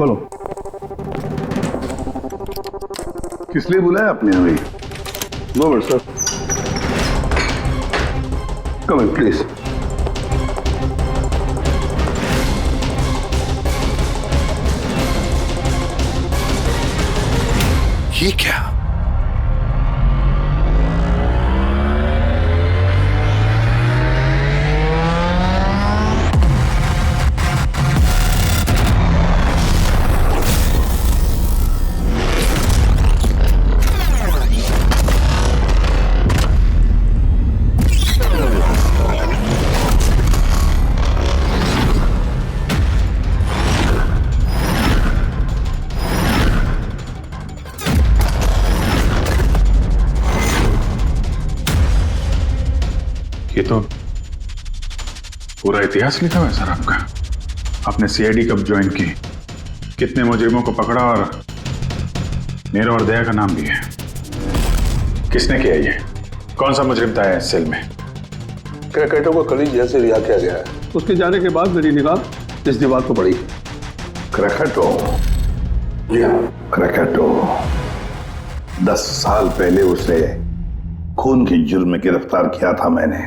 खोलो। किस लिए बुलाया आपने हमें? No but sir. Come in please. ये क्या? ये तो पूरा इतिहास लिखा हुआ है सर आपका। आपने सीआईडी कब ज्वाइन की, कितने मुजरिमों को पकड़ा और मेरा और दया का नाम भी है। किसने किया ये? कौन सा मुजरिम था इस सेल में? क्रैकेटो को कल जेल से रिहा किया गया है। उसके जाने के बाद मेरी निगाह इस दीवार को पड़ी। क्रैकेटो? जी हाँ, क्रैकेटो 10 साल पहले उसे खून के जुर्म में गिरफ्तार किया था मैंने।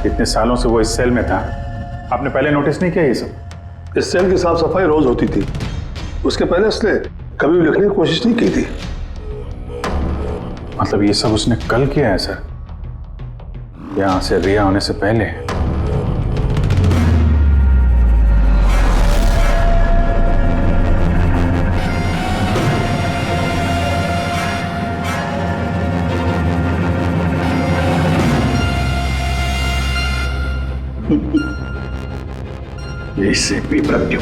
इतने सालों से वो इस सेल में था, आपने पहले नोटिस नहीं किया ये सब? इस सेल की साफ सफाई रोज होती थी। उसके पहले उसने कभी भी लिखने की कोशिश नहीं की थी। मतलब ये सब उसने कल किया है सर, यहां से रिहा होने से पहले? इससे पेपर क्यों?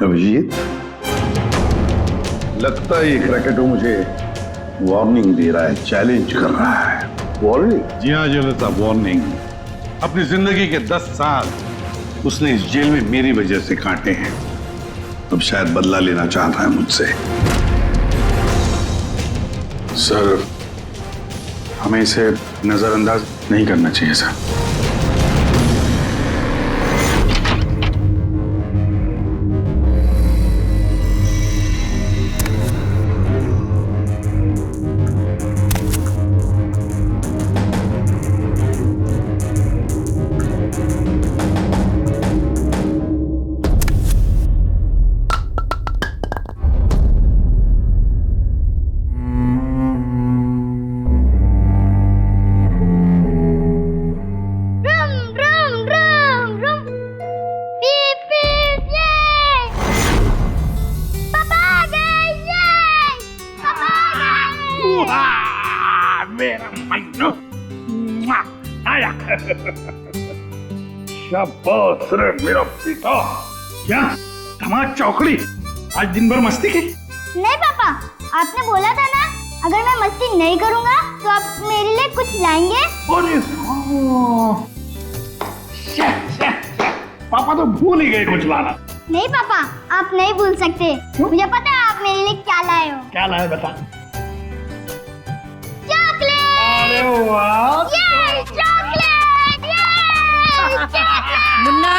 अभिजीत, लगता है ये क्रैकेटो मुझे वार्निंग दे रहा है, चैलेंज कर रहा है। वार्निंग? जी हाँ जलता, वार्निंग। अपनी जिंदगी के 10 साल उसने इस जेल में मेरी वजह से काटे हैं। अब शायद बदला लेना चाहता है मुझसे। सर, हमें इसे नजरअंदाज नहीं करना चाहिए सर। शाबाश रे मेरा बेटा। क्या धमाक चौकड़ी, आज दिन भर मस्ती की? नहीं पापा, आपने बोला था ना अगर मैं मस्ती नहीं करूंगा तो आप मेरे लिए कुछ लाएंगे। अरे पापा तो भूल ही गए कुछ लाना। नहीं पापा, आप नहीं भूल सकते। मुझे पता है आप मेरे लिए क्या लाए हो। क्या लाए बता। चॉकलेट। अरे वाह, ये चॉकलेट, ये मुन्ना,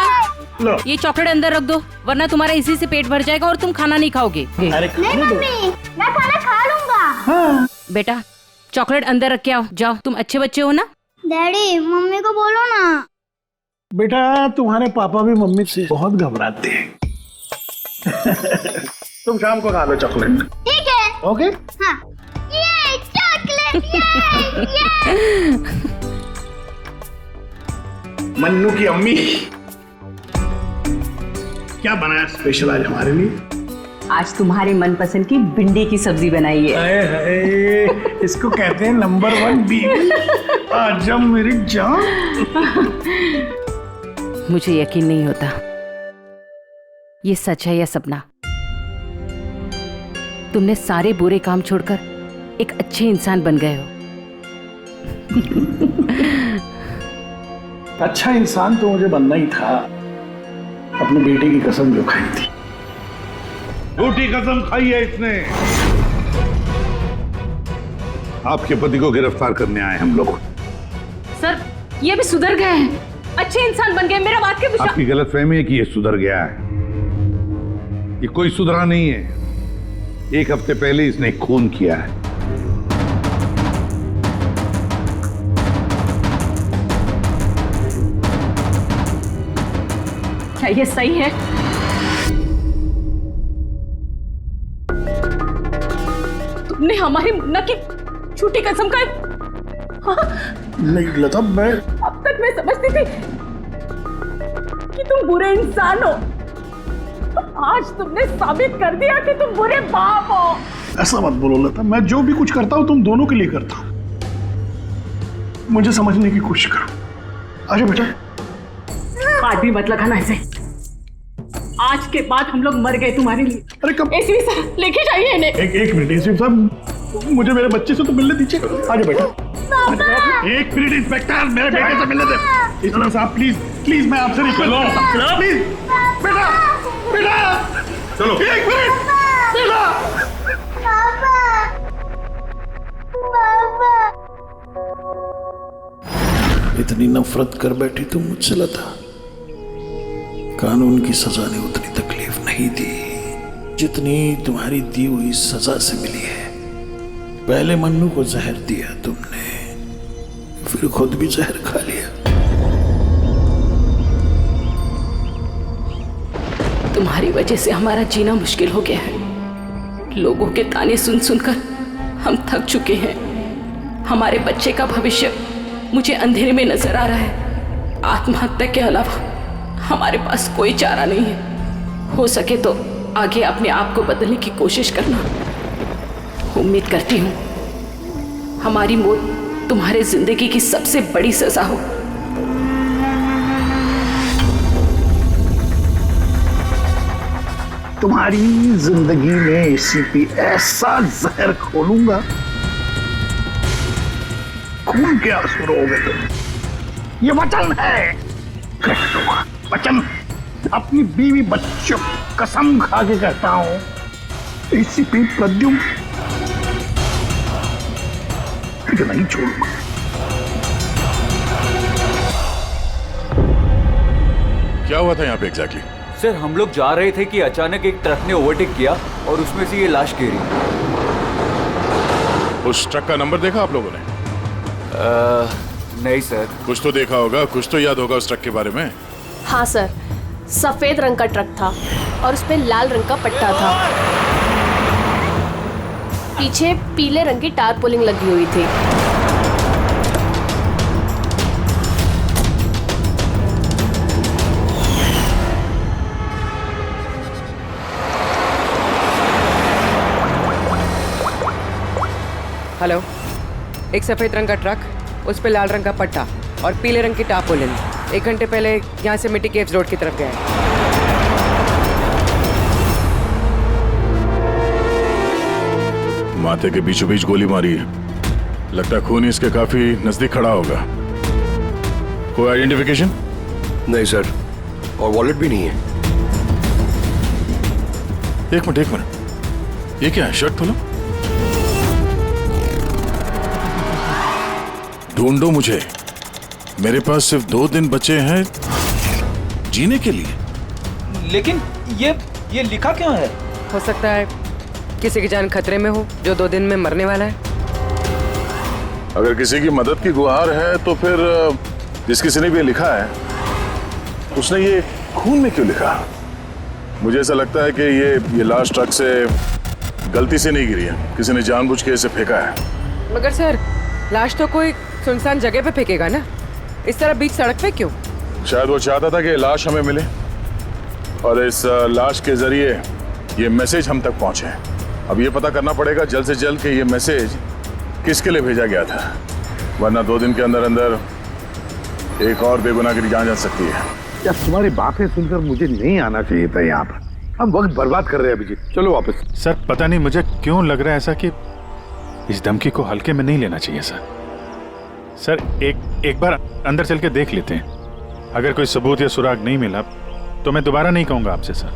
लो। ये चॉकलेट अंदर रख दो, वरना तुम्हारा इसी से पेट भर जाएगा और तुम खाना नहीं खाओगे। अरे नहीं मम्मी, मैं खाना खा लूंगा। हाँ। बेटा, चॉकलेट अंदर रख के आओ। जाओ, तुम अच्छे बच्चे हो ना। डैडी, मम्मी को बोलो ना। बेटा, तुम्हारे पापा भी मम्मी से बहुत घबराते हैं। तुम शाम को खा लो चॉकलेट। ठीक है। ओके। हाँ। ये चॉकलेट, ये। मन्नू की अम्मी क्या बनाया स्पेशल आज हमारे लिए? आज तुम्हारे मनपसंद की भिंडी की सब्जी बनाई है। हाय हाय, इसको कहते हैं नंबर 1 बीवी। आजम मेरी जान। मुझे यकीन नहीं होता ये सच है या सपना। तुमने सारे बुरे काम छोड़कर एक अच्छे इंसान बन गए हो। अच्छा इंसान तो मुझे बनना ही था, अपने बेटे की कसम जो खाई थी। झूठी कसम खाई है इसने। आपके पति को गिरफ्तार करने आए हम लोग। सर ये भी सुधर गए हैं, अच्छे इंसान बन गए, मेरा बात के विश्वास। आपकी गलतफहमी है कि ये सुधर गया है। ये कोई सुधरा नहीं है। 1 हफ्ते पहले इसने खून किया है। क्या ये सही है? तुमने हमारी मुन्ना की झूठी कसम खाई? हाँ? नहीं लता, मैं अब तक मैं समझती थी कि तुम बुरे इंसान हो। आज तुमने साबित कर दिया कि तुम बुरे बाप हो। ऐसा मत बोलो लता, मैं जो भी कुछ करता हूं तुम दोनों के लिए करता हूं। मुझे समझने की कोशिश करो। आजा बेटा। हाथ भी मत लगाना इसे। आज के बाद हम लोग मर गए तुम्हारे लिए। अरे कब? एसपी साहब लेके जाइए इन्हें। एक मिनट एसपी साहब, मुझे मेरे बच्चे से तो मिलने दीजिए। आजा बेटा। एक मिनट इंस्पेक्टर, मेरे बेटे से मिलने दे। एसपी साहब प्लीज प्लीज, मैं आपसे रिक्वेस्ट करता हूं प्लीज। बेटा बेटा चलो। एक मिनट बेटा। इतनी नफरत कर बैठी तुम मुझसे लता। कानून की सजा ने उतनी तकलीफ नहीं दी जितनी तुम्हारी दी हुई सजा से मिली है। पहले मन्नू को जहर दिया तुमने, फिर खुद भी जहर खा लिया। तुम्हारी वजह से हमारा जीना मुश्किल हो गया है। लोगों के ताने सुन सुनकर हम थक चुके हैं। हमारे बच्चे का भविष्य मुझे अंधेरे में नजर आ रहा है। आत्महत्या के अलावा हमारे पास कोई चारा नहीं है। हो सके तो आगे अपने आप को बदलने की कोशिश करना। उम्मीद करती हूँ हमारी मौत तुम्हारे जिंदगी की सबसे बड़ी सजा हो। तुम्हारी जिंदगी में एसीपी ऐसा जहर खोलूंगा, खून के आंसू रोगे तुम। ये वचन है, वचन। अपनी बीवी बच्चों कसम खा के कहता हूं एसीपी प्रद्युम्न तुझे नहीं छोड़ूंगा। क्या हुआ था यहाँ पे एग्जैक्टली? सर हम लोग जा रहे थे कि अचानक एक ट्रक ने ओवरटेक किया और उसमें से ये लाश गिरी। उस ट्रक का नंबर देखा आप लोगों ने? नहीं सर। कुछ तो देखा होगा, कुछ तो याद होगा उस ट्रक के बारे में। हाँ सर, सफेद रंग का ट्रक था और उस पे लाल रंग का पट्टा था। पीछे पीले रंग की टारपोलिंग लगी हुई थी। हेलो, एक सफेद रंग का ट्रक, उस पे लाल रंग का पट्टा और पीले रंग की टारपोलिन 1 घंटे पहले यहाँ से मिट्टी केव्स रोड की तरफ गया है। माथे के बीचों बीच गोली मारी है। लगता है खून इसके काफी नजदीक खड़ा होगा। कोई आइडेंटिफिकेशन? नहीं सर, और वॉलेट भी नहीं है। एक मिनट, ये क्या है? शर्ट खोलो, ढूंढो मुझे। मेरे पास सिर्फ 2 दिन बचे हैं जीने के लिए। लेकिन ये लिखा क्यों है? हो सकता है किसी की जान खतरे में हो जो 2 दिन में मरने वाला है। अगर किसी की मदद की गुहार है तो फिर जिस किसी ने भी लिखा है उसने ये खून में क्यों लिखा? मुझे ऐसा लगता है कि ये लाश ट्रक से गलती से नहीं गिरी है, किसी ने जानबूझ के इसे फेंका है। मगर सर, लाश तो कोई सुनसान जगह पे फेंकेगा ना, इस तरह बीच सड़क पे क्यों? शायद वो चाहता था कि लाश हमें मिले और इस लाश के जरिए ये मैसेज हम तक पहुंचे। अब ये पता करना पड़ेगा जल्द से जल्द कि ये मैसेज किसके लिए भेजा गया था, वरना 2 दिन के अंदर अंदर एक और बेगुनाह की जान जा सकती है। क्या तुम्हारी बातें सुनकर मुझे नहीं आना चाहिए था यहाँ पर? हम वक्त बर्बाद कर रहे हैं अभिजीत, चलो वापस। सर पता नहीं मुझे क्यों लग रहा है ऐसा कि इस धमकी को हल्के में नहीं लेना चाहिए सर। एक बार अंदर चल के देख लेते हैं। अगर कोई सबूत या सुराग नहीं मिला तो मैं दोबारा नहीं कहूंगा आपसे सर,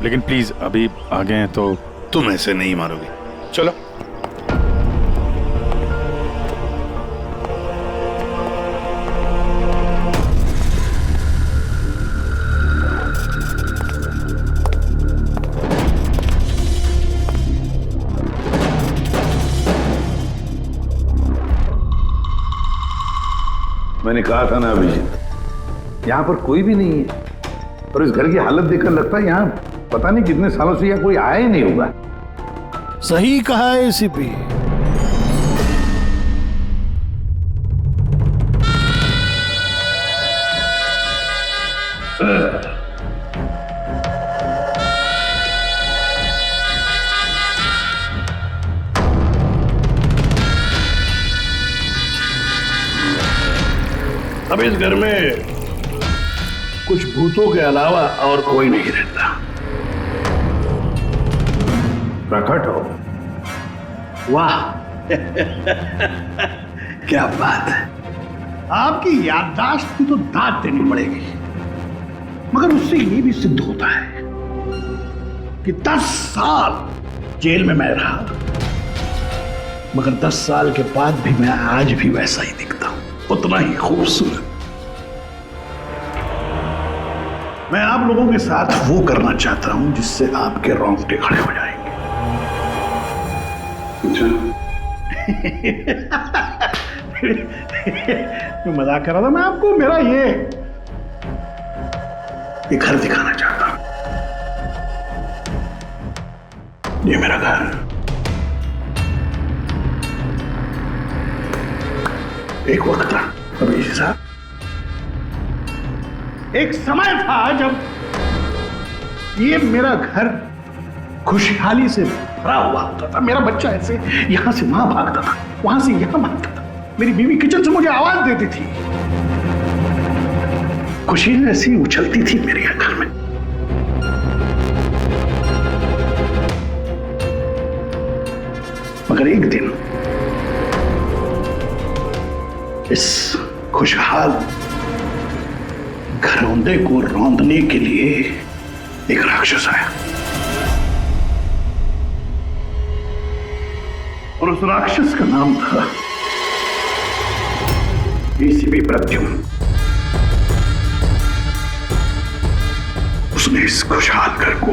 लेकिन प्लीज अभी आ गए हैं तो। तुम ऐसे नहीं मारोगे, चलो। मैंने कहा था ना अभिजीत, यहां पर कोई भी नहीं है, और इस घर की हालत देखकर लगता है यहां पता नहीं कितने सालों से यहां कोई आया ही नहीं होगा। सही कहा है एसीपी। अब इस घर में कुछ भूतों के अलावा और कोई नहीं रहता। प्रकट हो। वाह क्या बात है, आपकी याददाश्त की तो दाद देनी पड़ेगी, मगर उससे ये भी सिद्ध होता है कि 10 साल जेल में मैं रहा, मगर 10 साल के बाद भी मैं आज भी वैसा ही दिखता हूं, उतना ही खूबसूरत। मैं आप लोगों के साथ वो करना चाहता हूं जिससे आपके रोंगटे खड़े हो जाएंगे। मैं मजाक कर रहा था, मैं आपको मेरा ये घर दिखाना चाहता हूं। ये मेरा घर, एक वक्त था अभी साहब, एक समय था जब ये मेरा घर खुशहाली से भरा हुआ होता था। मेरा बच्चा ऐसे यहां से वहां भागता था, वहां से यहां भागता था। मेरी बीवी किचन से मुझे आवाज देती थी, खुशी ऐसी उछलती थी मेरे घर में। मगर एक दिन इस खुशहाल घरौंदे को रौंदने के लिए एक राक्षस आया, और उस राक्षस का नाम था एसीपी प्रद्युम्न। उसने इस खुशहाल घर को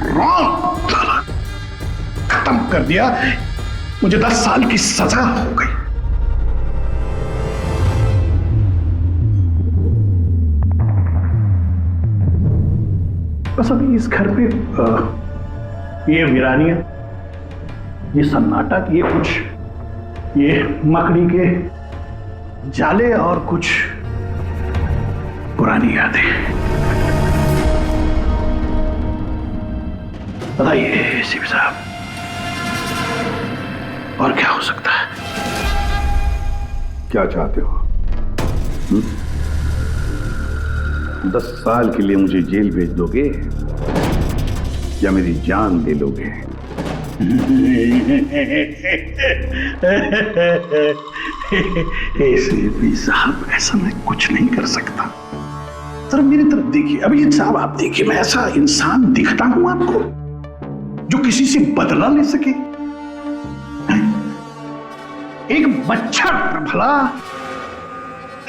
रौंद डाला, खत्म कर दिया। मुझे 10 साल की सजा हो गई। बस अभी इस घर पे ये वीरानियां, ये सन्नाटा, ये कुछ ये मकड़ी के जाले और कुछ पुरानी यादें। बताइए सीपी साहब, और क्या हो सकता है? क्या चाहते हो? 10 साल के लिए मुझे जेल भेज दोगे या मेरी जान ले लोगे? एसीपी साहब, ऐसा मैं कुछ नहीं कर सकता। जरा मेरी तरफ देखिए। अभी साहब आप देखिए, मैं ऐसा इंसान दिखता हूं आपको जो किसी से बदला ले सके? एक बच्चा भला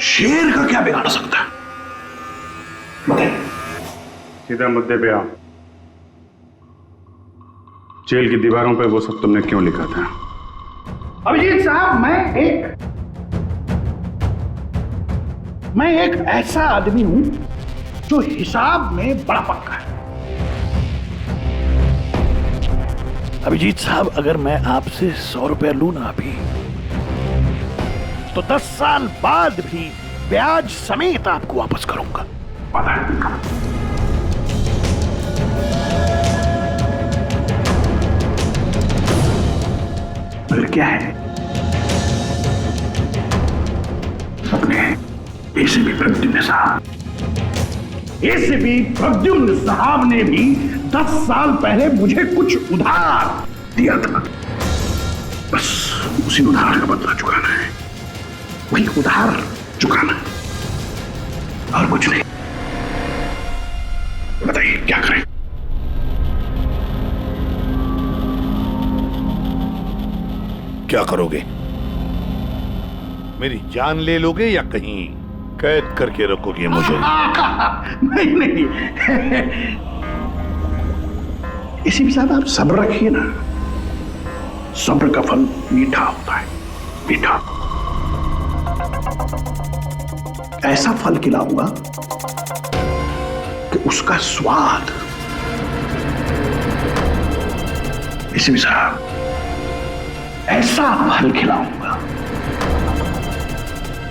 शेर का क्या बिगाड़ सकता है? बताइए। सीधा मुद्दे पे आओ। जेल की दीवारों पे वो सब तुमने क्यों लिखा था? अभिजीत साहब, मैं एक ऐसा आदमी हूं जो हिसाब में बड़ा पक्का है। अभिजीत साहब, अगर मैं आपसे 100 रुपया लूं ना अभी, तो 10 साल बाद भी ब्याज समेत आपको वापस करूंगा। मगर क्या है, अपने एसीपी प्रद्युम्न साहब ने भी 10 साल पहले मुझे कुछ उधार दिया था। बस उसी उधार का बदला चुकाना है, वही उधार चुकाना है, और कुछ नहीं। बताइए क्या करें? क्या करोगे? मेरी जान ले लोगे या कहीं कैद करके रखोगे मुझे? नहीं नहीं, इसी साथ आप सब्र रखिए ना, सब्र का फल मीठा होता है, मीठा। ऐसा फल खिलाऊंगा कि उसका स्वाद, इसी साहब ऐसा फल खिलाऊंगा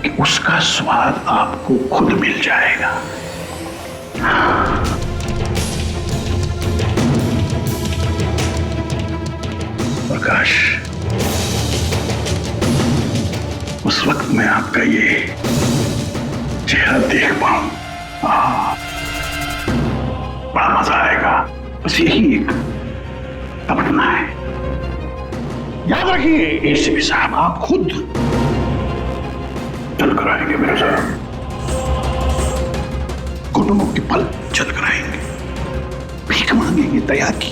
कि उसका स्वाद आपको खुद मिल जाएगा। प्रकाश, उस वक्त मैं आपका ये चेहरा देख पाऊं, बड़ा मजा आएगा। बस यही एक तमन्ना है। याद रखिए एसीपी साहब, आप खुद चल कर आएंगे मेरे साथ, घुटनों के पल चल कर आएंगे, भीख मांगेंगे दया की,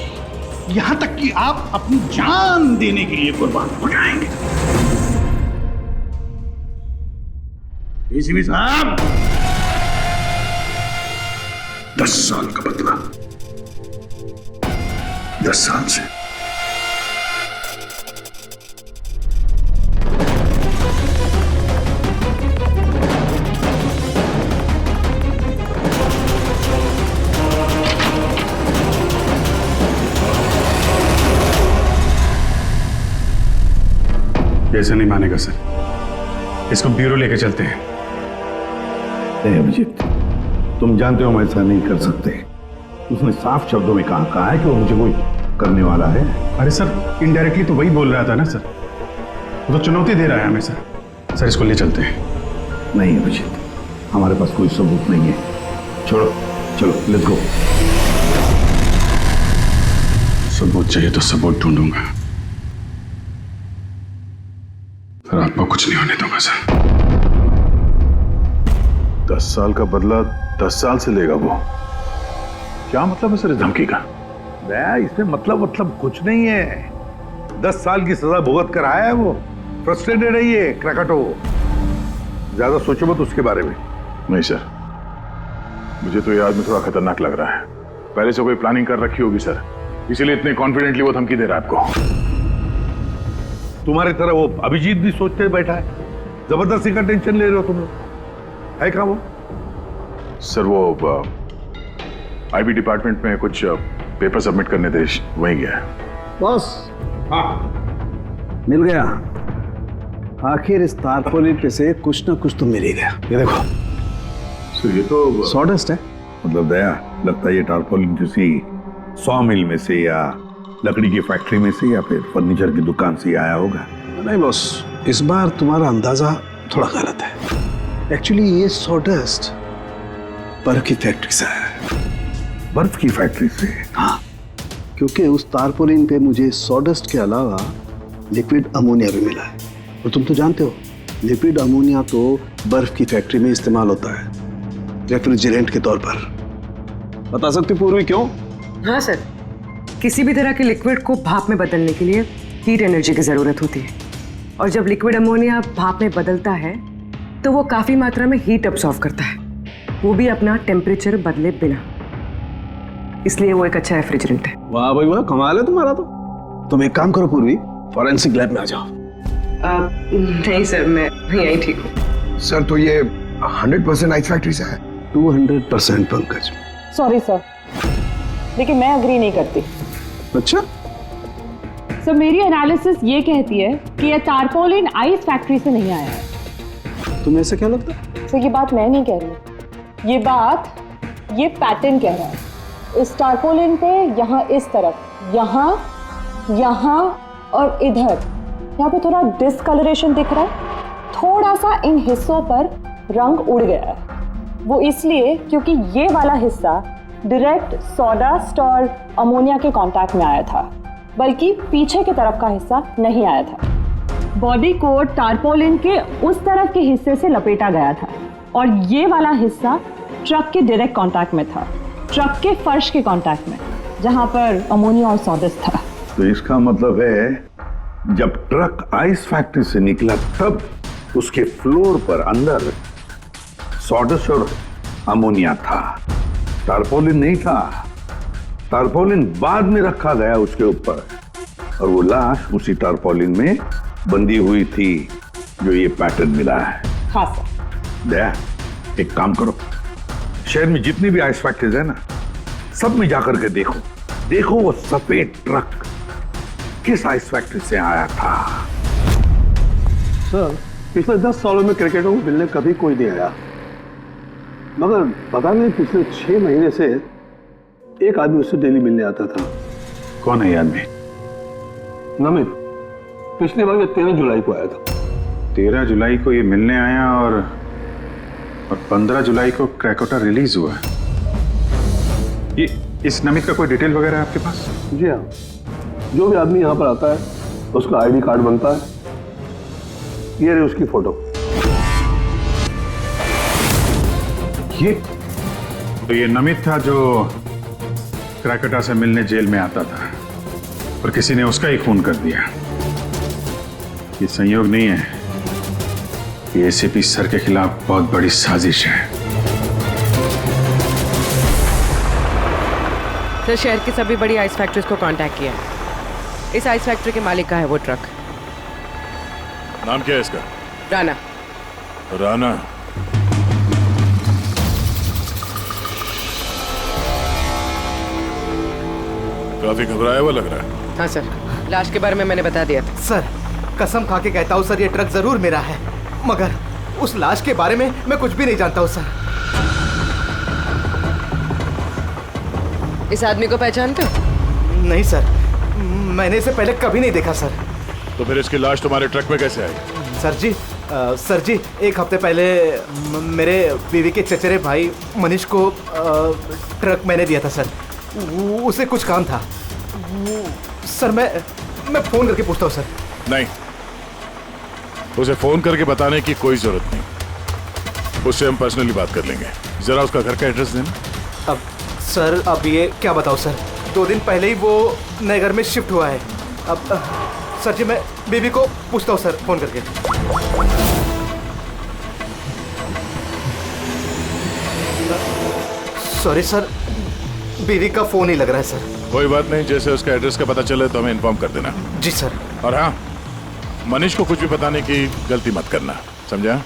यहां तक कि आप अपनी जान देने के लिए कुर्बान हो जाएंगे। एसीपी साहब, 10 साल का बदला, 10 साल से। ऐसा नहीं मानेगा सर, इसको ब्यूरो लेके चलते हैं। नहीं अभिजीत, तुम जानते हो हम ऐसा नहीं कर सकते। उसने साफ शब्दों में कहा है कि वो मुझे कोई करने वाला है। अरे सर, इनडायरेक्टली तो वही बोल रहा था ना सर, वो तो चुनौती दे रहा है हमें सर। सर इसको ले चलते हैं। नहीं अभिजीत, हमारे पास कोई सबूत नहीं है। छोड़ो, चलो लेट्स गो। सबूत चाहिए तो सबूत ढूंढूंगा, सर आपको कुछ नहीं होने दूंगा सर। 10 साल का बदला 10 साल से लेगा वो? क्या मतलब है सर इस धमकी का? इसमें मतलब कुछ नहीं है। 10 साल की सजा भुगत कर आया है वो, फ्रस्ट्रेटेड है ये क्रैकटो। ज्यादा सोचो मत उसके बारे में। नहीं सर, मुझे तो ये आदमी थोड़ा खतरनाक लग रहा है। पहले से कोई प्लानिंग कर रखी होगी सर, इसीलिए इतने कॉन्फिडेंटली वो धमकी दे रहा है आपको। तुम्हारी तरह वो अभिजीत भी सोचते बैठा है, जबरदस्ती का टेंशन ले रहे हो तुम लोग, है क्या वो? सर वो आईबी डिपार्टमेंट में कुछ पेपर सबमिट करने थे, वहीं गया है। बॉस, हाँ मिल गया। आखिर इस तारपोलिन पे से कुछ ना कुछ तो मिल ही गया। ये देखो सर, ये तो सॉडेस्ट है। मतलब दया, लगता है ये टारपोलिन किसी सॉ मिल में से या लकड़ी की फैक्ट्री में से या फिर फर्नीचर की दुकान से आया होगा। नहीं बॉस, इस बार तुम्हारा अंदाजा थोड़ा गलत है। एक्चुअली ये सॉडेस्ट बर्फ की फैक्ट्री से है। बर्फ की फैक्ट्री से? हाँ, क्योंकि उस तारपोलिन पे मुझे सॉडेस्ट के अलावा लिक्विड अमोनिया भी मिला है। और तुम तो जानते हो, लिक्विड अमोनिया तो बर्फ की फैक्ट्री में इस्तेमाल होता है रेफ्रिजरेंट के तौर पर। बता सकती पूर्वी क्यों? हाँ सर, किसी भी तरह के लिक्विड को भाप में बदलने के लिए हीट एनर्जी की ज़रूरत होती है, और जब लिक्विड अमोनिया भाप में बदलता है तो वो काफ़ी मात्रा में हीट अब्सॉर्ब करता है, वो भी अपना टेम्परेचर बदले बिना। इसलिए वो एक अच्छा रेफ्रिजरेंट है। वाह भाई वाह, कमाल है तुम्हारा तो। तुम एक काम करो पूर्वी, फॉरेंसिक लैब में आ जाओ। नहीं सर, मैं यहीं ठीक हूँ। सर तो ये 100% आइस फैक्ट्री से है? 200% पंकज। सॉरी सर, लेकिन मैं अग्री नहीं करती। अच्छा? सर मेरी एनालिसिस ये कहती है कि ये तारपोलिन आइस फैक्ट्री से नहीं आया है। तुम्हें ऐसा क्या लगता है? सर ये बात मैं नहीं कह रही, ये बात ये पैटर्न कह रहा है। इस तारपोलिन पे यहाँ इस तरफ, यहाँ, यहाँ और इधर, यहाँ पे थोड़ा डिसकलरेशन दिख रहा है। थोड़ा सा इन हिस्सों पर रंग उड़ गया है। वो इसलिए क्योंकि ये वाला हिस्सा डायरेक्ट सॉडास्ट और अमोनिया के कांटेक्ट में आया था, बल्कि पीछे की तरफ का हिस्सा नहीं आया था। बॉडी को टारपोलिन के उस तरफ के हिस्से से लपेटा गया था और ये वाला हिस्सा ट्रक के डायरेक्ट कांटेक्ट में था। ट्रक के फर्श के कांटेक्ट में, जहां पर अमोनिया और सॉडस्ट था। तो इसका मतलब है जब ट्रक आइस फैक्ट्री से निकला तब उसके फ्लोर पर अंदर सॉडस्ट और अमोनिया था, टारपोलिन नहीं था। टारपोलिन बाद में रखा गया उसके ऊपर और वो लाश उसी टारपोलिन में बंधी हुई थी जो ये पैटर्न मिला है। हाँ सर। दया, एक काम करो, शहर में जितनी भी आइस फैक्ट्रीज है ना, सब में जाकर के देखो, देखो वो सफेद ट्रक किस आइस फैक्ट्री से आया था। सर, पिछले 10 सालों में क्रिकेटरों को मिलने कभी कोई नहीं आया, मगर पता नहीं पिछले 6 महीने से एक आदमी उससे डेली मिलने आता था। कौन है ये आदमी? नमित। पिछली बार ये 13 जुलाई को आया था। 13 जुलाई को ये मिलने आया और 15 जुलाई को क्रैकोटा रिलीज हुआ। ये इस नमित का कोई डिटेल वगैरह है आपके पास? जी हाँ, जो भी आदमी यहाँ पर आता है उसका आईडी कार्ड बनता है। ये रही उसकी फोटो। ये नमित था जो क्रैकोटा से मिलने जेल में आता था और किसी ने उसका ही खून कर दिया। ये संयोग नहीं है, ये एसीपी सर के खिलाफ बहुत बड़ी साजिश है। सर, शहर की सभी बड़ी आइस फैक्ट्रीज को कांटेक्ट किया है। इस आइस फैक्ट्री के मालिक का है वो ट्रक। नाम क्या है इसका? राणा। राणा। काफी घबराया हुआ लग रहा है। हाँ सर, लाश के बारे में मैंने बता दिया था। सर, कसम खा के कहता हूँ सर, ये ट्रक जरूर मेरा है, मगर उस लाश के बारे में मैं कुछ भी नहीं जानता हूँ सर। इस आदमी को पहचानते हो? नहीं सर, मैंने इसे पहले कभी नहीं देखा सर। तो फिर इसकी लाश तुम्हारे ट्रक में कैसे आई? सर जी, एक हफ्ते पहले मेरे बीवी के चचेरे भाई मनीष को ट्रक मैंने दिया था सर। उसे कुछ काम था सर। मैं फोन करके पूछता हूँ सर। नहीं, उसे फोन करके बताने की कोई जरूरत नहीं, उससे हम पर्सनली बात कर लेंगे। जरा उसका घर का एड्रेस देना। अब सर, अब ये क्या बताओ सर, 2 दिन पहले ही वो नए घर में शिफ्ट हुआ है। अब सर जी, मैं बीबी को पूछता हूँ सर फोन करके। सॉरी सर, बीवी का फोन ही लग रहा है सर। कोई बात नहीं, जैसे उसका एड्रेस का पता चले तो हमें इन्फॉर्म कर देना। जी सर। और हाँ, मनीष को कुछ भी बताने की गलती मत करना, समझा?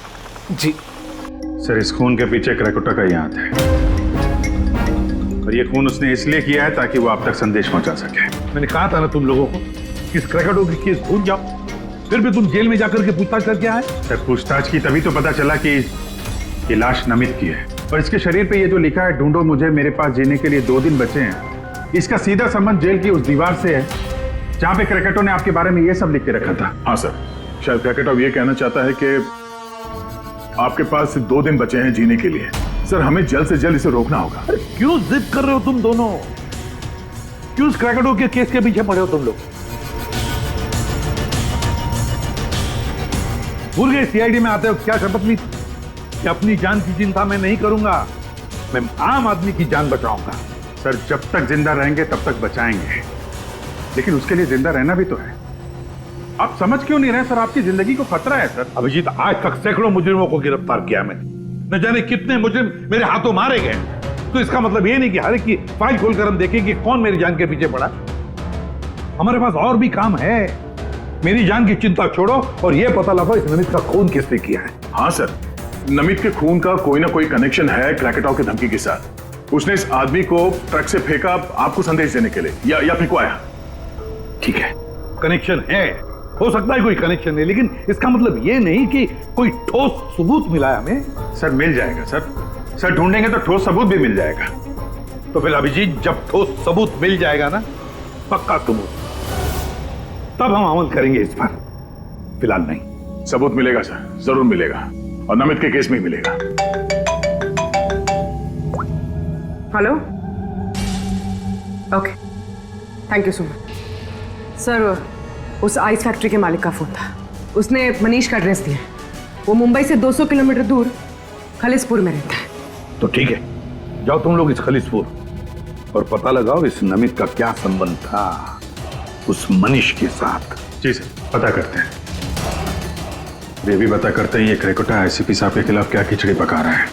जी सर, इस खून के पीछे क्रैकोटा का ही हाथ है और ये खून उसने इसलिए किया है ताकि वो आप तक संदेश पहुंचा सके। मैंने कहा था ना तुम लोगों को, इस क्रैकोटा की केस भूल जाओ, फिर भी तुम जेल में जाकर के पूछताछ करके आए। सर, पूछताछ की तभी तो पता चला कि ये लाश नमित की है और इसके शरीर पे ये जो लिखा है, ढूंढो मुझे, मेरे पास जीने के लिए 2 दिन बचे हैं, इसका सीधा संबंध जेल की उस दीवार से है जहां पे क्रैकोटा ने आपके बारे में ये सब लिख के रखा था। हाँ सर, शायद क्रैकोटा ये कहना चाहता है कि आपके पास सिर्फ 2 दिन बचे हैं जीने के लिए। सर, हमें जल्द से जल्द इसे रोकना होगा। अरे क्यों जिद कर रहे हो तुम दोनों? क्यों इस क्रैकोटा के केस के पीछे पड़े हो तुम लोग? भूल गए सीआईडी में आते हो क्या शपथ ली कि अपनी जान की चिंता मैं नहीं करूंगा, मैं आम आदमी की जान बचाऊंगा। सर, जब तक जिंदा रहेंगे तब तक बचाएंगे, लेकिन उसके लिए जिंदा रहना भी तो है। आप समझ क्यों नहीं रहे सर? आपकी जिंदगी को खतरा है सर। अभिजीत, आज तक सैकड़ों मुजरिमों को गिरफ्तार किया मैंने, न जाने कितने मुजरिम मेरे हाथों मारे गए। तो इसका मतलब ये नहीं कि हर एक की फाइल खोलकर हम देखें कि कौन मेरी जान के पीछे पड़ा। हमारे पास और भी काम है। मेरी जान की चिंता छोड़ो और ये पता लगाओ इस नमित का खून किसने किया है। हाँ सर, नमित के खून का कोई ना कोई कनेक्शन है क्रैकोटा की धमकी के साथ। उसने इस आदमी को ट्रक से फेंका आपको संदेश देने के लिए, या फिंकवाया। ठीक है, कनेक्शन है, हो सकता है कोई कनेक्शन है, लेकिन इसका मतलब ये नहीं कि कोई ठोस सबूत मिला है हमें। सर, मिल जाएगा सर। सर, ढूंढेंगे तो ठोस सबूत भी मिल जाएगा। तो फिर अभिजीत, जब ठोस सबूत मिल जाएगा ना, पक्का सबूत, तब हम अमल करेंगे इस पर, फिलहाल नहीं। सबूत मिलेगा सर, जरूर मिलेगा, और नमित के केस में ही मिलेगा। Hello, okay, thank you so much. Sir, उस आइस फैक्ट्री के मालिक का फोन था, उसने मनीष का एड्रेस दिया। वो मुंबई से 200 किलोमीटर दूर खलिसपुर में रहता है। तो ठीक है, जाओ तुम लोग इस खलिसपुर, और पता लगाओ इस नमित का क्या संबंध था उस मनीष के साथ। जी सर, पता करते हैं। ये भी पता करते हैं ये क्रेकोटा आईसीपी साहब के खिलाफ क्या खिचड़ी पका रहा है।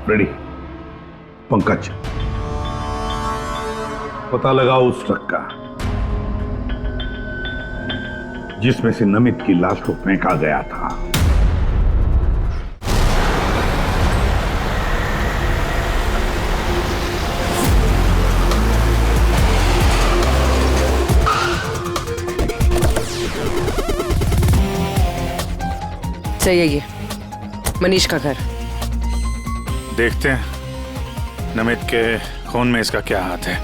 रेडी। पंकज, पता लगाओ उस ट्रक का जिसमें से नमित की लाश को फेंका गया था। सही है ये मनीष का घर। देखते हैं नमित के खून में इसका क्या हाथ है।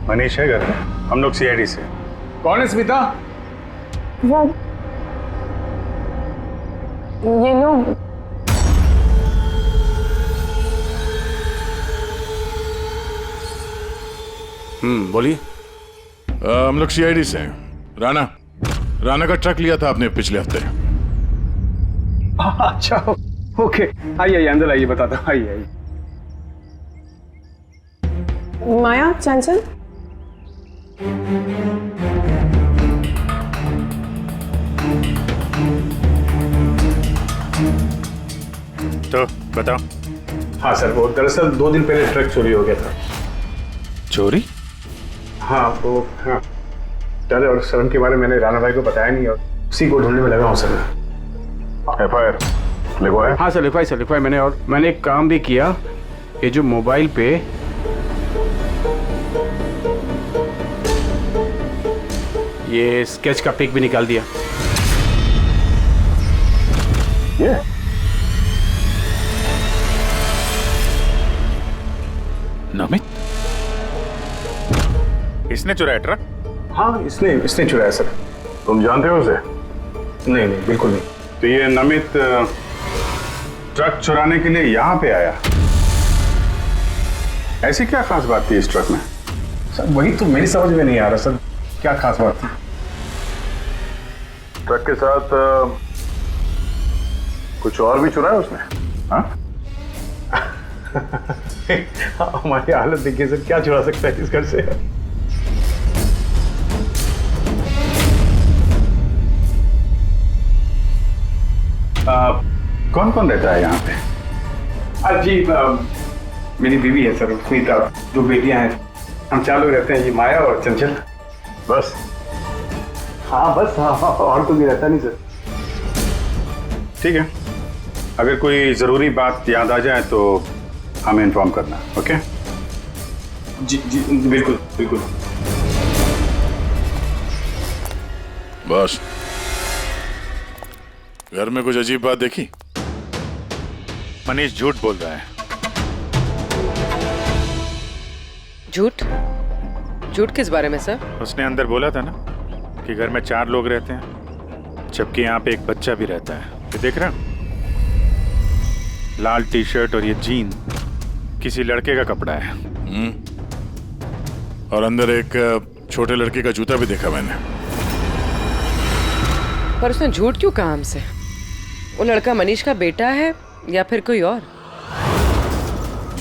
मनीष है घर में, हम लोग सीआईडी से। कौन है स्मिता? ये लोग बोलिए। हम लोग सीआईडी से हैं। राणा का ट्रक लिया था आपने पिछले हफ्ते। अच्छा, ओके, आइए अंदर आइए, बताता हूँ। आइए। माया, चंचल, तो बताओ। हाँ सर, वो दरअसल 2 दिन पहले ट्रक चोरी हो गया था। चोरी? हाँ, वो हाँ डर और शर्म के बारे में मैंने राणा भाई को बताया नहीं और उसी को ढूंढने में लगा हूँ सर। एफआईआर लिखवाया? हाँ सर, लिखवाई मैंने, और मैंने एक काम भी किया। ये जो मोबाइल पे ये स्केच का पिक भी निकाल दिया। ये नमित इसने चुराया ट्रक? हाँ, इसने चुराया सर। तुम जानते हो उसे? नहीं, बिल्कुल नहीं। तो ये नमित ट्रक चुराने के लिए यहाँ पे आया, ऐसी क्या खास बात थी इस ट्रक में? सर वही तो मेरी समझ में नहीं आ रहा सर, क्या खास बात थी? ट्रक के साथ कुछ और भी चुराया उसने? हाँ? हमारी हालत देखिए सर, क्या चुरा सकता है इस घर से? कौन कौन रहता है यहाँ पे? जी, मेरी बीवी है सर, स्मिता, 2 बेटियां हैं। हम 4 लोग रहते हैं, ये माया और चंचल। बस? हाँ बस, हाँ, और तो भी रहता नहीं सर। ठीक है, अगर कोई जरूरी बात याद आ जाए तो हमें इन्फॉर्म करना। ओके? जी बिल्कुल। बस, घर में कुछ अजीब बात देखी? मनीष झूठ बोल रहा है। झूठ किस बारे में सर? उसने अंदर बोला था ना कि घर में 4 लोग रहते हैं, जबकि यहाँ पे एक बच्चा भी रहता है। ये देख रहे हो? लाल टी शर्ट और ये जीन किसी लड़के का कपड़ा है। और अंदर एक छोटे लड़के का जूता भी देखा मैंने। पर उसने झूठ क्यों कहा हमसे? वो लड़का मनीष का बेटा है या फिर कोई और?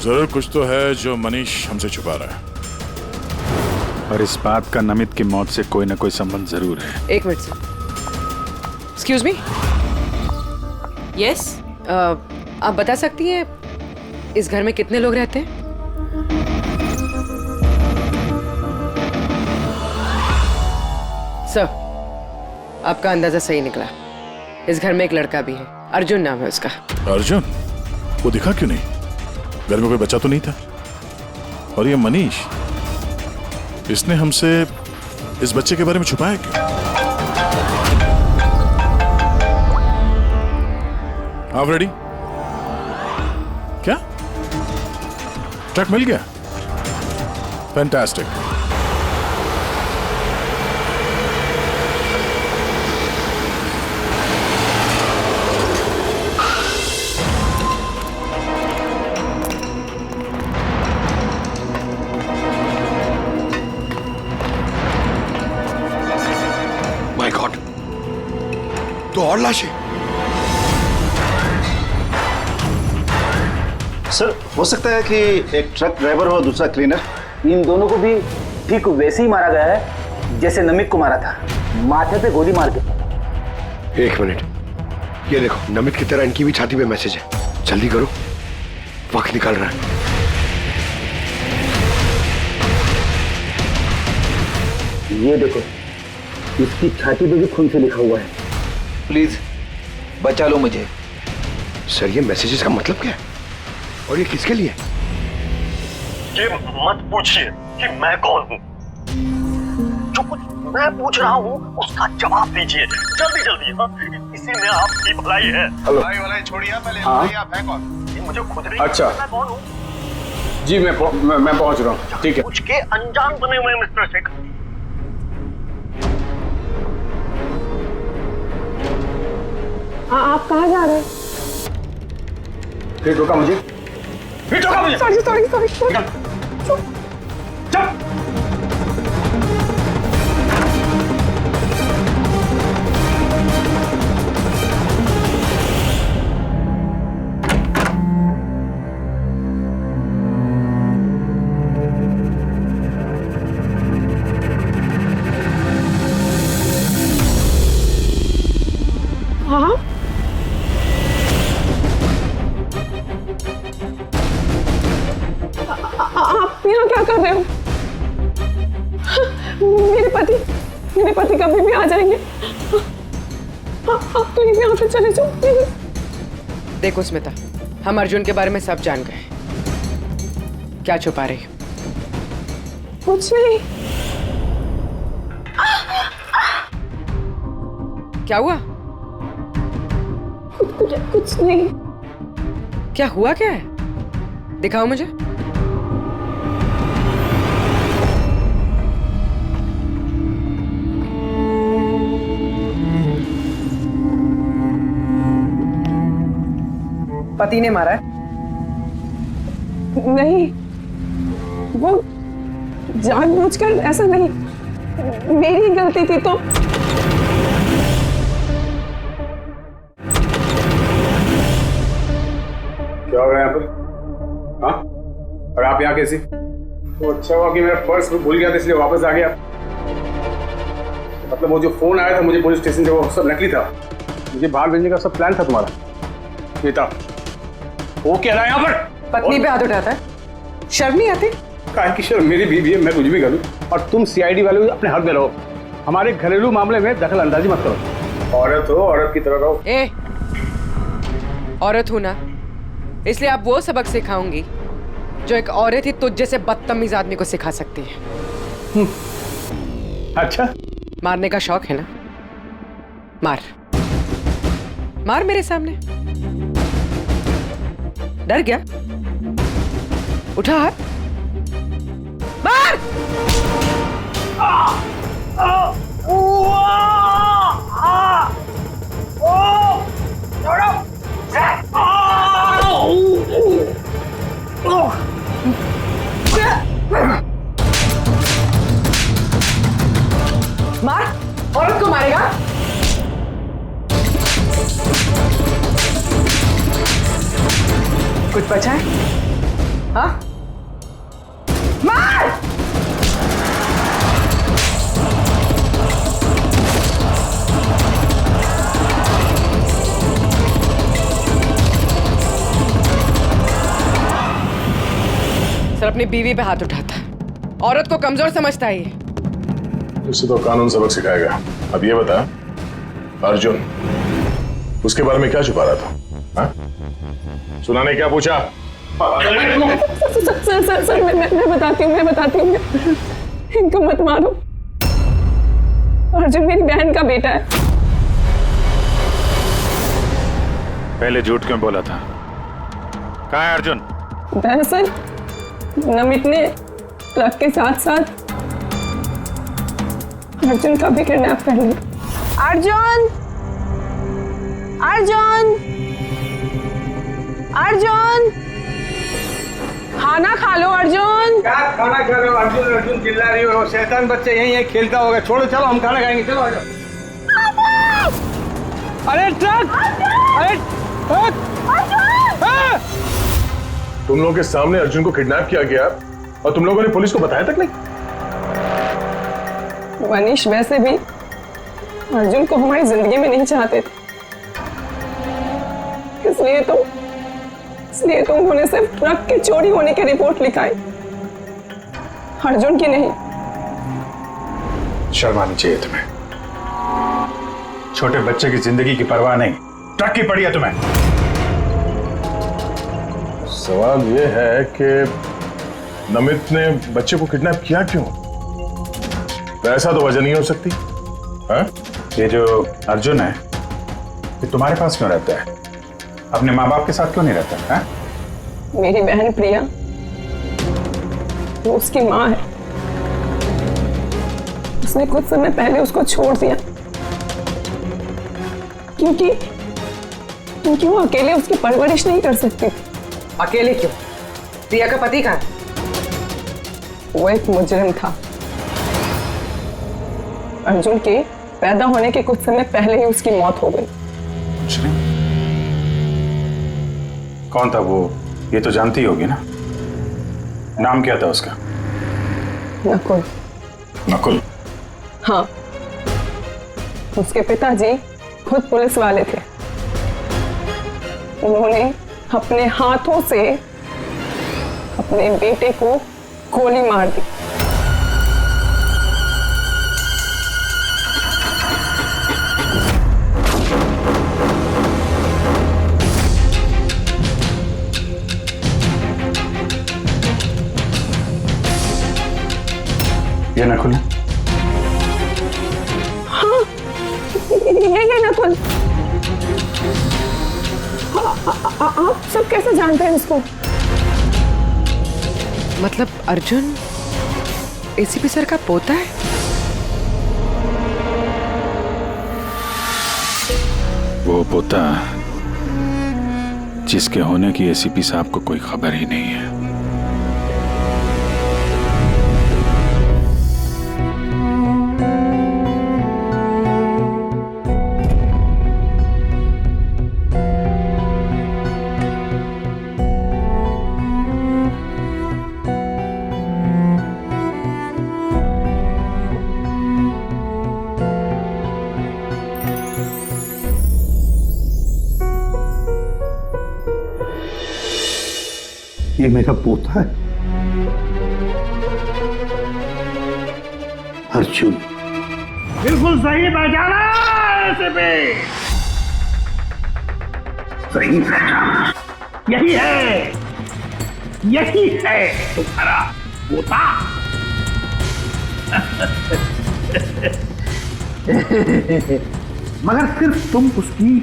जरूर कुछ तो है जो मनीष हमसे छुपा रहा है। और इस बात का नमित की मौत से कोई ना कोई संबंध जरूर है। एक minute sir, excuse me. Yes, आप बता सकती हैं इस घर में कितने लोग रहते हैं? सर, आपका अंदाजा सही निकला। इस घर में एक लड़का भी है, अर्जुन नाम है उसका। अर्जुन? वो दिखा क्यों नहीं? घर में कोई बच्चा तो नहीं था? और ये मनीष, इसने हमसे इस बच्चे के बारे में छुपाया क्यों? आप रेडी? क्या ट्रक मिल गया? फैंटास्टिक। और लाशें? सर, हो सकता है कि एक ट्रक ड्राइवर और दूसरा क्लीनर, इन दोनों को भी ठीक वैसे ही मारा गया है जैसे नमित को मारा था, माथे पे गोली मार के। एक मिनट, ये देखो, नमित की तरह इनकी भी छाती पे मैसेज है। जल्दी करो, वक्त निकल रहा है। ये देखो, इसकी छाती पे भी खून से लिखा हुआ है, प्लीज बचा लो मुझे। सर, ये मैसेजेस का मतलब क्या है और ये किसके लिए? ये मत पूछिए कि मैं कौन हूँ। जो कुछ मैं पूछ रहा हूँ उसका जवाब दीजिए जल्दी जल्दी। हाँ, इसी में आपकी भलाई है। भलाई छोड़िए, पहले आप हैं कौन? ये मुझे खुद नहीं अच्छा, मैं कौन हूँ। जी मैं पहुंच रहा हूँ। ठीक है। कुछ के अनजान बने हुए मिस्टर शेखर। आप कहाँ जा रहे हैं? फिर रोका मुझे, सॉरी। हाँ, आप यहाँ क्या कर रहे हो? मेरे पति कभी भी आ जाएंगे। आप प्लीज यहाँ से चले जाओ प्लीज। देखो स्मिता, हम अर्जुन के बारे में सब जान गए। क्या छुपा रही? कुछ नहीं। क्या हुआ? कुछ नहीं। क्या हुआ? क्या है? दिखाओ मुझे। पति ने मारा है? नहीं, वो जानबूझकर ऐसा नहीं, मेरी गलती थी। तो क्या हो रहा है यहाँ पर? हाँ, और आप यहाँ कैसी? तो अच्छा हुआ कि मेरा पर्स भूल गया था इसलिए वापस आ गया। मतलब वो जो फोन आया था मुझे पुलिस स्टेशन से, वो सब नकली था। मुझे बाहर भेजने का सब प्लान था तुम्हारा। बेटा, वो कह रहा है यहाँ पर पत्नी पे हाथ उठाता है, शर्म नहीं आती? काहे की शर्म? मेरी बीवी है, मैं कुछ भी करूँ। और तुम सीआईडी वाले अपने हक में रहो, हमारे घरेलू मामले में दखल अंदाजी मत करो। औरत हो, औरत की तरह रहो। ए, औरत हूं ना, इसलिए आप वो सबक सिखाऊंगी जो एक औरत ही तुझ जैसे बदतमीज आदमी को सिखा सकती है। अच्छा, मारने का शौक है ना? मार मार मेरे सामने। डर गया? उठा हाथ, मार। मार, औरत को मारेगा? कुछ बचा है? हाँ, मार। सर अपनी बीवी पे हाथ उठाता, औरत को कमजोर समझता है ये। उसे तो कानून सबक सिखाएगा। अब ये बता, अर्जुन उसके बारे में क्या छुपा रहा था? हा? सुना ने क्या पूछा? सर मैं बताती हूँ। इनको मत मारो। अर्जुन मेरी बहन का बेटा है। पहले झूठ क्यों बोला था? कहाँ है अर्जुन? दरअसल नमित ने ट्रक के साथ साथ अर्जुन का भी किडनैप कर लिया। अर्जुन, खाना खा लो अर्जुन। क्या खाना खा रहे हो? अर्जुन चिल्ला रही हो। शैतान बच्चे यही खेलता होगा। छोड़ो, चलो हम खाना खाएंगे। चलो आ जाओ। अरे ट्रक! अरे ट्रक! तुम लोगों के सामने अर्जुन को किडनैप किया गया और तुम लोगों ने पुलिस को बताया तक नहीं? मनीष वैसे भी अर्जुन को हमारी जिंदगी में नहीं चाहते थे, इसलिए तो उन्होंने सिर्फ ट्रक के चोरी होने की रिपोर्ट लिखाई, अर्जुन की नहीं। शर्म आनी चाहिए तुम्हें। छोटे बच्चे की जिंदगी की परवाह नहीं, ट्रक की पड़ी है तुम्हें। सवाल यह है कि नमित ने बच्चे को किडनैप किया क्यों? ऐसा तो वजह नहीं हो सकती। हाँ? ये जो अर्जुन है ये तुम्हारे पास क्यों रहता है? अपने माँ बाप के साथ क्यों नहीं रहता है? मेरी बहन प्रिया, वो उसकी माँ है, उसने कुछ समय पहले उसको छोड़ दिया क्योंकि वो अकेले उसकी परवरिश नहीं कर सकती। अकेले क्यों? प्रिया का पति कहाँ है? वो एक मुजरिम था। अर्जुन के पैदा होने के कुछ समय पहले ही उसकी मौत हो गई। कौन था वो? ये तो जानती होगी ना। नाम क्या था उसका? नकुल। नकुल? हाँ, उसके पिताजी खुद पुलिस वाले थे। उन्होंने अपने हाथों से अपने बेटे को गोली मार दी। ये नकुल? हाँ, ये नकुल। आप सब कैसे जानते हैं इसको? मतलब अर्जुन एसीपी सर का पोता है? वो पोता जिसके होने की एसीपी साहब को कोई खबर ही नहीं है। ये मेरा पोता है अर्जुन। बिल्कुल सही पहचाना एसीपी, सही पहचाना। यही है तुम्हारा पोता। मगर सिर्फ तुम उसकी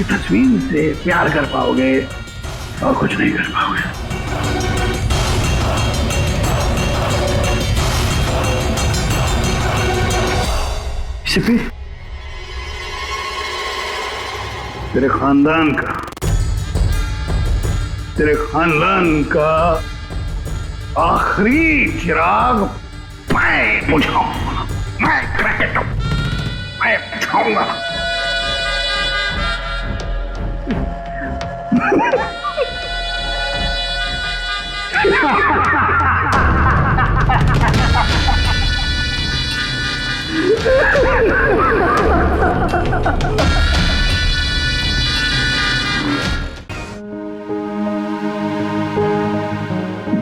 तस्वीर से प्यार कर पाओगे और कुछ नहीं कर पाओगे। एसीपी, तेरे खानदान का आखिरी चिराग मैं बुझाऊंगा। मैं बुझाऊंगा।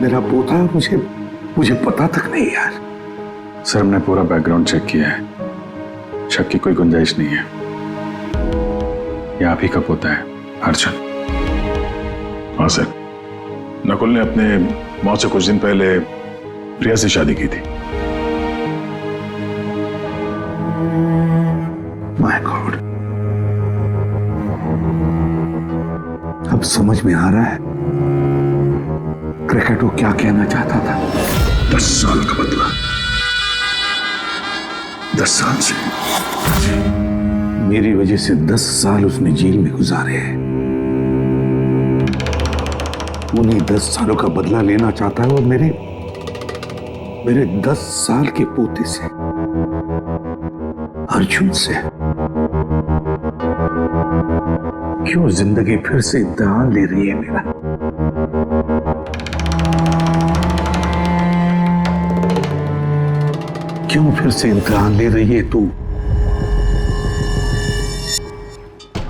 मेरा पोता मुझे पता तक नहीं यार। सर हमने पूरा बैकग्राउंड चेक किया है, शक की कोई गुंजाइश नहीं है। ये आप ही का पोता है अर्जुन। हाँ सर, नकुल ने अपने मौत से कुछ दिन पहले प्रिया से शादी की थी। माय गॉड, अब समझ में आ रहा है क्रिकेट वो क्या कहना चाहता था। 10 साल का बदला, 10 साल से मेरी वजह से 10 साल उसने जेल में गुजारे हैं। उन्हीं 10 सालों का बदला लेना चाहता है वो मेरे 10 साल के पोते से, अर्जुन से। क्यों जिंदगी फिर से इम्तिहान ले रही है मेरा? क्यों फिर से इम्तिहान ले रही है तू?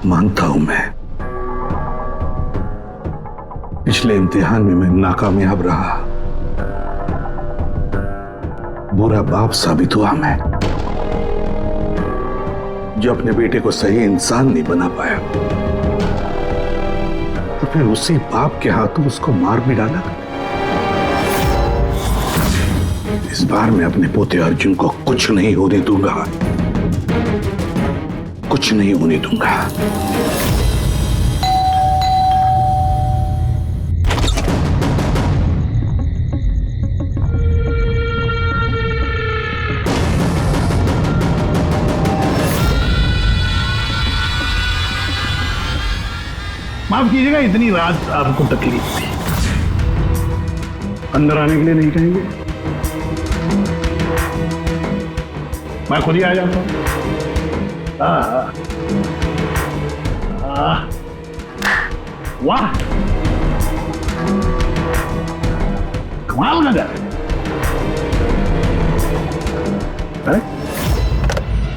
मानता हूं मैं, पिछले इम्तिहान में मैं नाकामयाब रहा, बुरा बाप साबित हुआ मैं, जो अपने बेटे को सही इंसान नहीं बना पाया, तो फिर उसी बाप के हाथों उसको मार भी डाला। इस बार मैं अपने पोते अर्जुन को कुछ नहीं होने दूंगा, कुछ नहीं होने दूंगा। माफ कीजिएगा, इतनी रात आपको तकलीफ थी। अंदर आने के लिए नहीं कहेंगे? मैं खुद ही आ जाता हूं। वाह, कमाल नजर।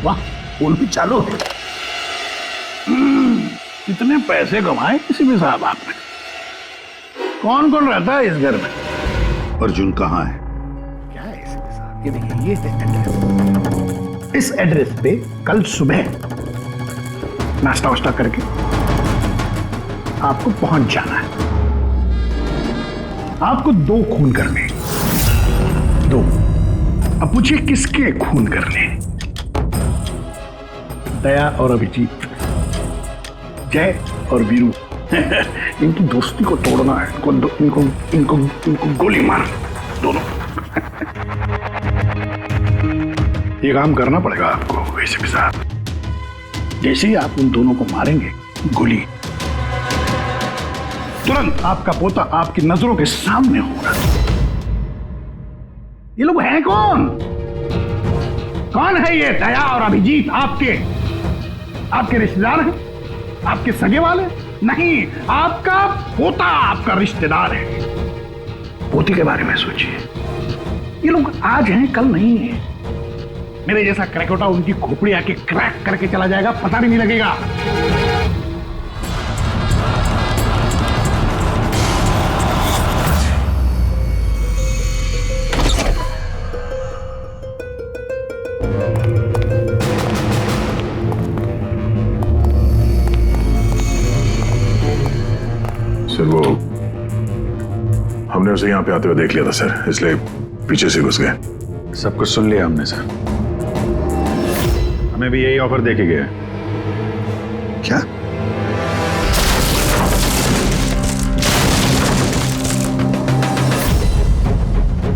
वाह, पुल भी चालू है। कितने पैसे कमाए किसी भी साहब आपने? कौन कौन रहता है इस घर में? अर्जुन कहाँ है? क्या है इसमें साहब? ये देखिए, ये है एड्रेस। इस एड्रेस पे कल सुबह नाश्ता वाश्ता करके आपको पहुंच जाना है। आपको 2 खून करने, 2। अब पूछिए किसके खून करने? दया और अभिजीत, जय और वीरू। इनकी दोस्ती को तोड़ना है। इनको गोली मार दोनों। ये काम करना पड़ेगा आपको एसीपी साहब। जैसे ही आप उन दोनों को मारेंगे गोली, तुरंत आपका पोता आपकी नजरों के सामने होगा। ये लोग हैं कौन? कौन है ये दया और अभिजीत? आपके रिश्तेदार हैं? आपके सगे वाले? नहीं, आपका पोता आपका रिश्तेदार है। पोती के बारे में सोचिए। ये लोग आज हैं, कल नहीं है। मेरे जैसा क्रैकोटा उनकी खोपड़ी आके क्रैक करके चला जाएगा, पता भी नहीं लगेगा। सर, वो हमने उसे यहाँ पे आते हुए देख लिया था सर, इसलिए पीछे से घुस गए। सब कुछ सुन लिया हमने सर। हमें भी यही ऑफर दे के गया। क्या?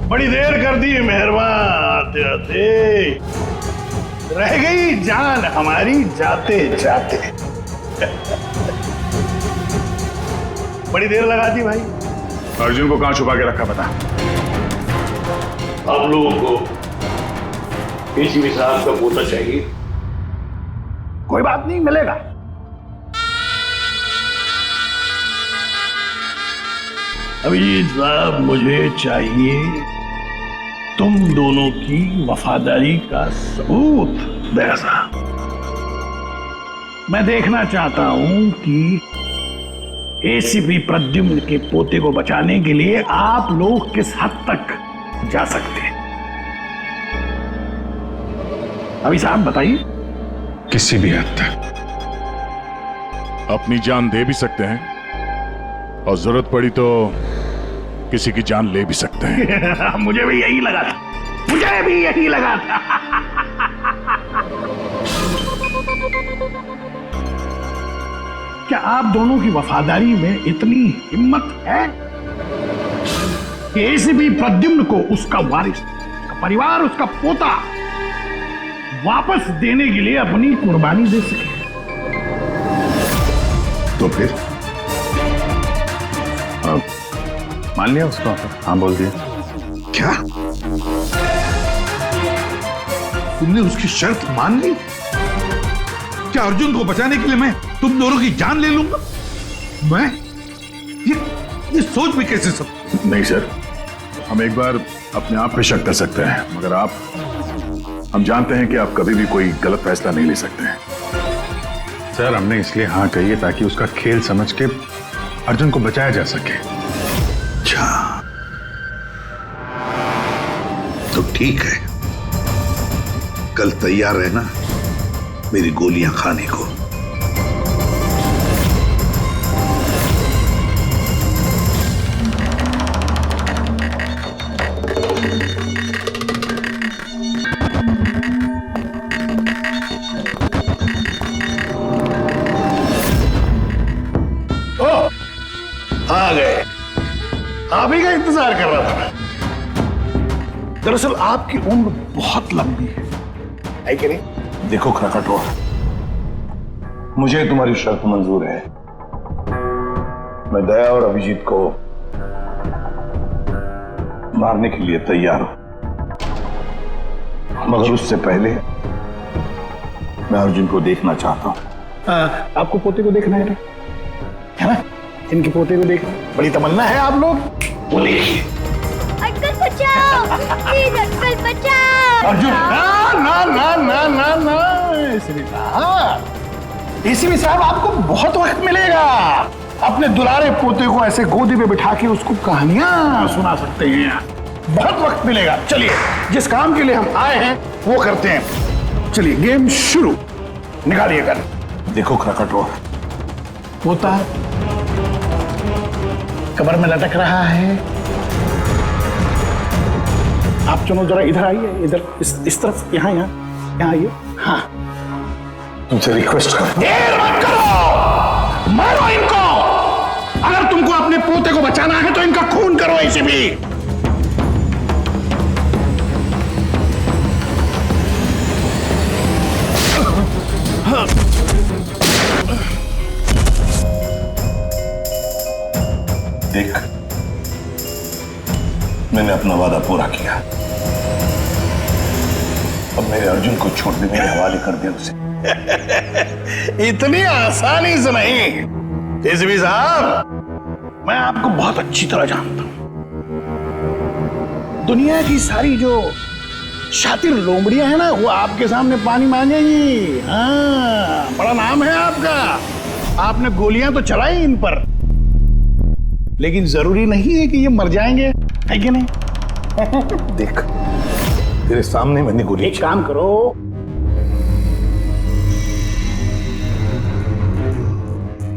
बड़ी देर कर दी मेहरबान, आते आते रह गई जान हमारी जाते जाते। बड़ी देर लगा दी भाई। अर्जुन को कहां छुपा के रखा पता? आप लोगों को एसीपी साहब का पोता चाहिए? कोई बात नहीं, मिलेगा। अभिजीत साहब, मुझे चाहिए तुम दोनों की वफादारी का सबूत। दया साहब, मैं देखना चाहता हूं कि एसीपी प्रद्युम्न के पोते को बचाने के लिए आप लोग किस हद तक जा सकते हैं। अभी साहब बताइए। किसी भी हद तक। अपनी जान दे भी सकते हैं और जरूरत पड़ी तो किसी की जान ले भी सकते हैं। मुझे भी यही लगा था, मुझे भी यही लगा था। क्या आप दोनों की वफादारी में इतनी हिम्मत है कि एसीपी प्रद्युम्न को उसका वारिस, उसका परिवार, उसका पोता वापस देने के लिए अपनी कुर्बानी दे सके? तो फिर मान लिया उसको? हाँ, बोल दिया। क्या तुमने उसकी शर्त मान ली? क्या अर्जुन को बचाने के लिए मैं तुम दोनों की जान ले लूंगा? मैं ये सोच भी कैसे सकता? नहीं सर, हम एक बार अपने आप पे शक कर सकते हैं, मगर हम जानते हैं कि आप कभी भी कोई गलत फैसला नहीं ले सकते हैं। सर, हमने इसलिए हाँ कही है ताकि उसका खेल समझ के अर्जुन को बचाया जा सके। अच्छा, तो ठीक है, कल तैयार रहना मेरी गोलियां खाने को। आ गए, आप ही का इंतजार कर रहा था मैं। दरअसल आपकी उम्र बहुत लंबी है कि नहीं? देखो खरकटो, मुझे तुम्हारी शर्त मंजूर है। मैं दया और अभिजीत को मारने के लिए तैयार हूं, मगर उससे पहले मैं अर्जुन को देखना चाहता हूं। आपको पोते को देखना है ना? इनके पोते को देखना बड़ी तमन्ना है आप लोग। वो देखिए, अंकल बचाओ, प्लीज अंकल बचाओ। अर्जुन, ना ना ना ना ना ना, एसीपी साहब आपको बहुत वक्त मिलेगा। अपने दुलारे पोते को ऐसे गोदी में बिठा के उसको कहानियां सुना सकते हैं, बहुत वक्त मिलेगा। चलिए, जिस काम के लिए हम आए हैं वो करते हैं। चलिए, गेम शुरू, निकालिए गन। देखो खरकटो, पोता कमर में लटक रहा है। आप दोनों जरा इधर आइए, इधर इस तरफ, यहाँ आइए। हाँ, तुमसे रिक्वेस्ट कर, देर मत करो, मारो इनको। अगर तुमको अपने पोते को बचाना है तो इनका खून करो। ऐसे भी देख, मैंने अपना वादा पूरा किया। अब मेरे अर्जुन को छोड़ दे, मेरे हवाले कर दे उसे। इतनी आसानी से नहीं एसीपी साहब, मैं आपको बहुत अच्छी तरह जानता हूं। दुनिया की सारी जो शातिर लोमड़ियां हैं ना, वो आपके सामने पानी मांगेंगी। हाँ, बड़ा नाम है आपका। आपने गोलियां तो चलाई इन पर, लेकिन जरूरी नहीं है कि ये मर जाएंगे, है कि नहीं? देख, तेरे सामने मैंने गोली। एक काम करो,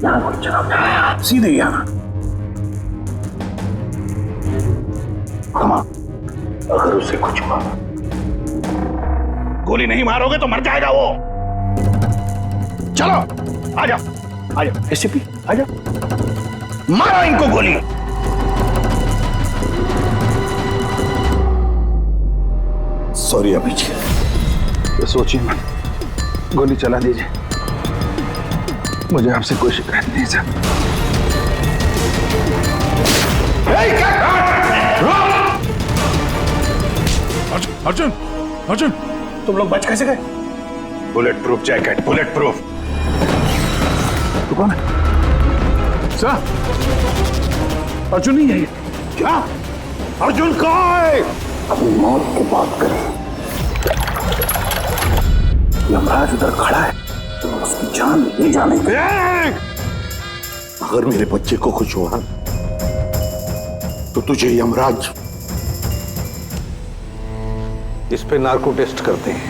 यहां गोली चलाओ, सीधे यहां। अगर उसे कुछ हुआ, गोली नहीं मारोगे तो मर जाएगा वो। चलो, आ जाओ एसीपी, आ जाओ, मारो इनको गोली। सॉरी अभिजीत, तो सोचिए मत, गोली चला दीजिए। मुझे आपसे कोई शिकायत नहीं सर। अर्जुन, अर्जुन, तुम लोग बच कैसे गए? Bullet proof jacket, bullet proof. तू कौन है? सर, अर्जुन नहीं है ये। क्या? अर्जुन कहाँ है? अपनी मौत की बात करें। यमराज उधर खड़ा है, तो उसकी जान ले जाने की। अगर मेरे बच्चे को कुछ हुआ तो तुझे यमराज इस पे नार्को टेस्ट करते हैं।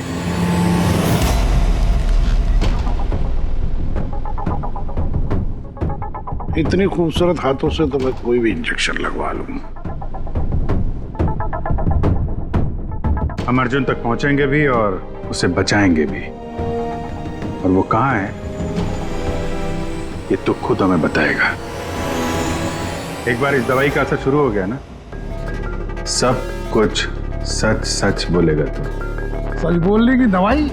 इतनी खूबसूरत हाथों से तो मैं कोई भी इंजेक्शन लगवा लूंगा। हम अर्जुन तक पहुंचेंगे भी और उसे बचाएंगे भी, और वो कहाँ है ये तो खुद हमें बताएगा। एक बार इस दवाई का असर शुरू हो गया ना, सब कुछ सच सच बोलेगा तू। सच बोलने की दवाई?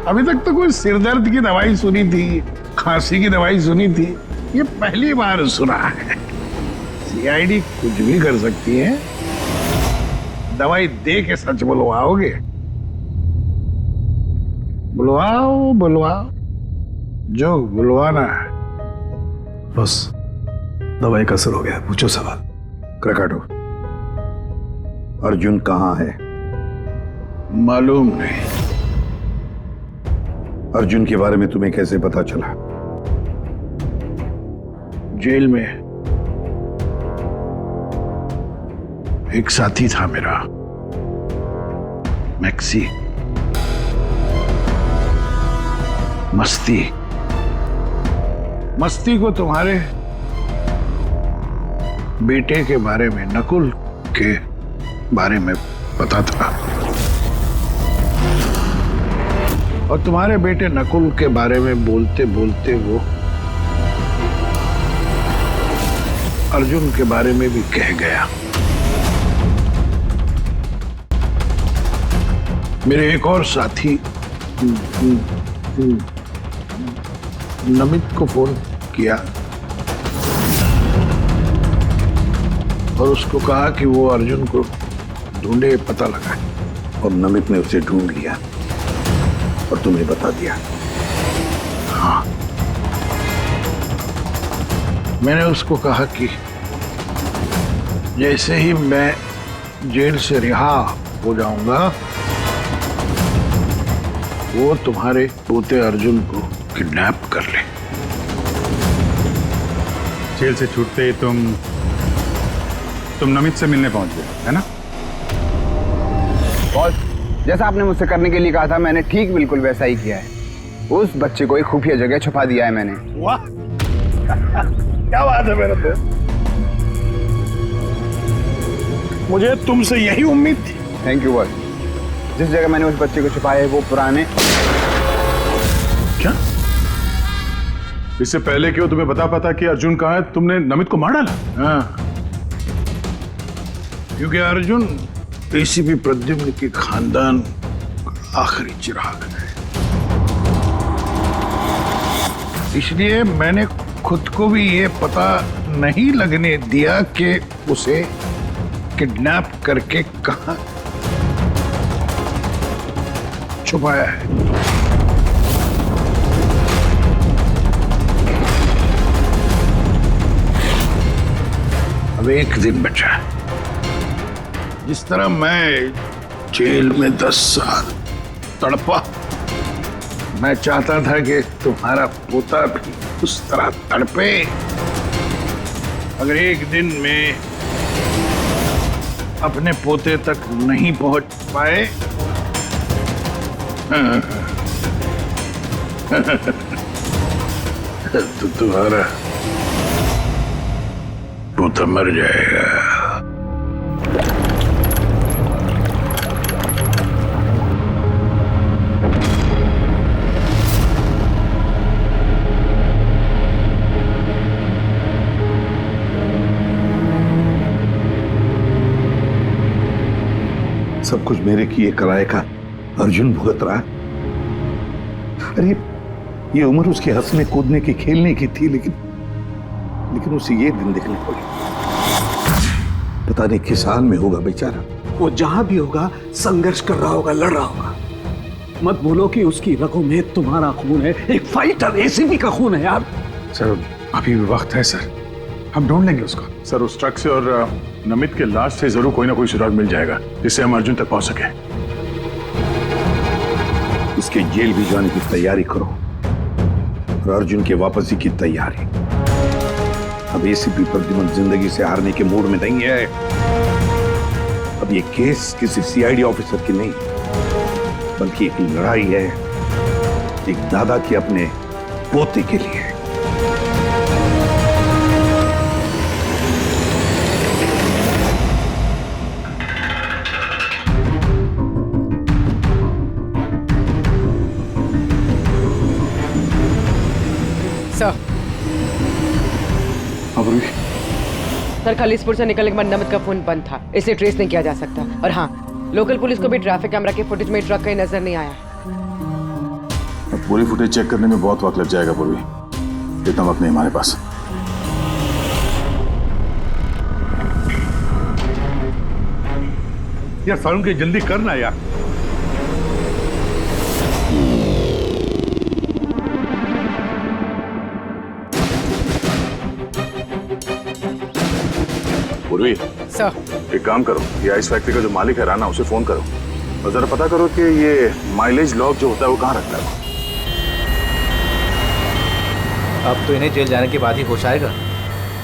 अभी तक तो कोई सिरदर्द की दवाई सुनी थी, खांसी की दवाई सुनी थी, ये पहली बार सुना है। सीआईडी कुछ भी कर सकती है, दवाई दे के सच बुलवाओगे? बुलवाओ बुलवाओ, जो बुलवाना है। बस दवाई का असर हो गया, पूछो सवाल। क्रकाटो, अर्जुन कहाँ है? मालूम नहीं। अर्जुन के बारे में तुम्हें कैसे पता चला? जेल में एक साथी था मेरा, मैक्सी। मस्ती को तुम्हारे बेटे के बारे में, नकुल के बारे में पता था, और तुम्हारे बेटे नकुल के बारे में बोलते बोलते वो अर्जुन के बारे में भी कह गया। मेरे एक और साथी नमित को फोन किया और उसको कहा कि वो अर्जुन को ढूंढे, पता लगा। और नमित ने उसे ढूंढ लिया और तुम्हें बता दिया। हाँ, मैंने उसको कहा कि जैसे ही मैं जेल से रिहा हो जाऊंगा, वो तुम्हारे पोते अर्जुन को किडनैप कर ले। जेल से छूटते ही तुम नमित से मिलने पहुंच गए, है ना? बॉस, जैसा आपने मुझसे करने के लिए कहा था, मैंने ठीक बिल्कुल वैसा ही किया है। उस बच्चे को एक खुफिया जगह छुपा दिया है मैंने। वाह क्या बात है मेरे दोस्त, मुझे तुमसे यही उम्मीद थी। Thank you boss. जिस जगह मैंने उस बच्चे को छुपाया है वो पुराने। क्या? इससे पहले क्यों तुम्हें पता कि अर्जुन कहाँ है, तुमने नमित को मार डाला? हाँ, क्योंकि अर्जुन एसीपी प्रद्युम्न के खानदान का आखिरी चिराग है, इसलिए मैंने खुद को भी ये पता नहीं लगने दिया कि उसे किडनैप करके कहां छुपाया है। अब एक दिन बचा है। जिस तरह मैं जेल में 10 साल तड़पा, मैं चाहता था कि तुम्हारा पोता भी उस तरह तड़पे। अगर एक दिन में अपने पोते तक नहीं पहुंच पाए तो तुम्हारा पोता मर जाएगा। सब कुछ मेरे किए कराए का अर्जुन भुगत रहा। अरे ये उम्र उसके हंसने कूदने की, खेलने की थी, लेकिन उसे ये दिन देखने पड़े। पता नहीं किस हाल में होगा बेचारा। वो जहां भी होगा संघर्ष कर रहा होगा, लड़ रहा होगा। मत भूलो कि उसकी रगों में तुम्हारा खून है, एक फाइटर एसीपी का खून है यार। सर अभी भी वक्त है सर, हम ढूंढ लेंगे उसको। सर उस ट्रक से और नमित के लाश से जरूर कोई ना कोई सुराग मिल जाएगा जिससे हम अर्जुन तक पहुंच सके। उसके जेल भी जाने की तैयारी करो और अर्जुन के वापसी की तैयारी। अब एसीपी प्रद्युम्न जिंदगी से हारने के मूड में नहीं है। अब ये केस किसी सीआईडी ऑफिसर की नहीं, बल्कि एक लड़ाई है एक दादा के अपने पोते के लिए। सर खलीसपुर से निकलने के बाद नमित का फोन बंद था, इसे ट्रेस नहीं किया जा सकता। और हाँ, लोकल पुलिस को भी ट्रैफिक कैमरा के फुटेज में ट्रक कहीं नजर नहीं आया। अब पूरी फुटेज चेक करने में बहुत वक्त लग जाएगा पूर्वी, इतना वक्त नहीं हमारे पास। यार सारुण के जल्दी करना यार। पूर्वी सर, एक काम करो, ये आइस फैक्ट्री का जो मालिक है राना, उसे फोन करो और जरा पता करो कि ये माइलेज लॉग जो होता है वो कहाँ रखता है। अब तो इन्हें जेल जाने के बाद ही होश आएगा,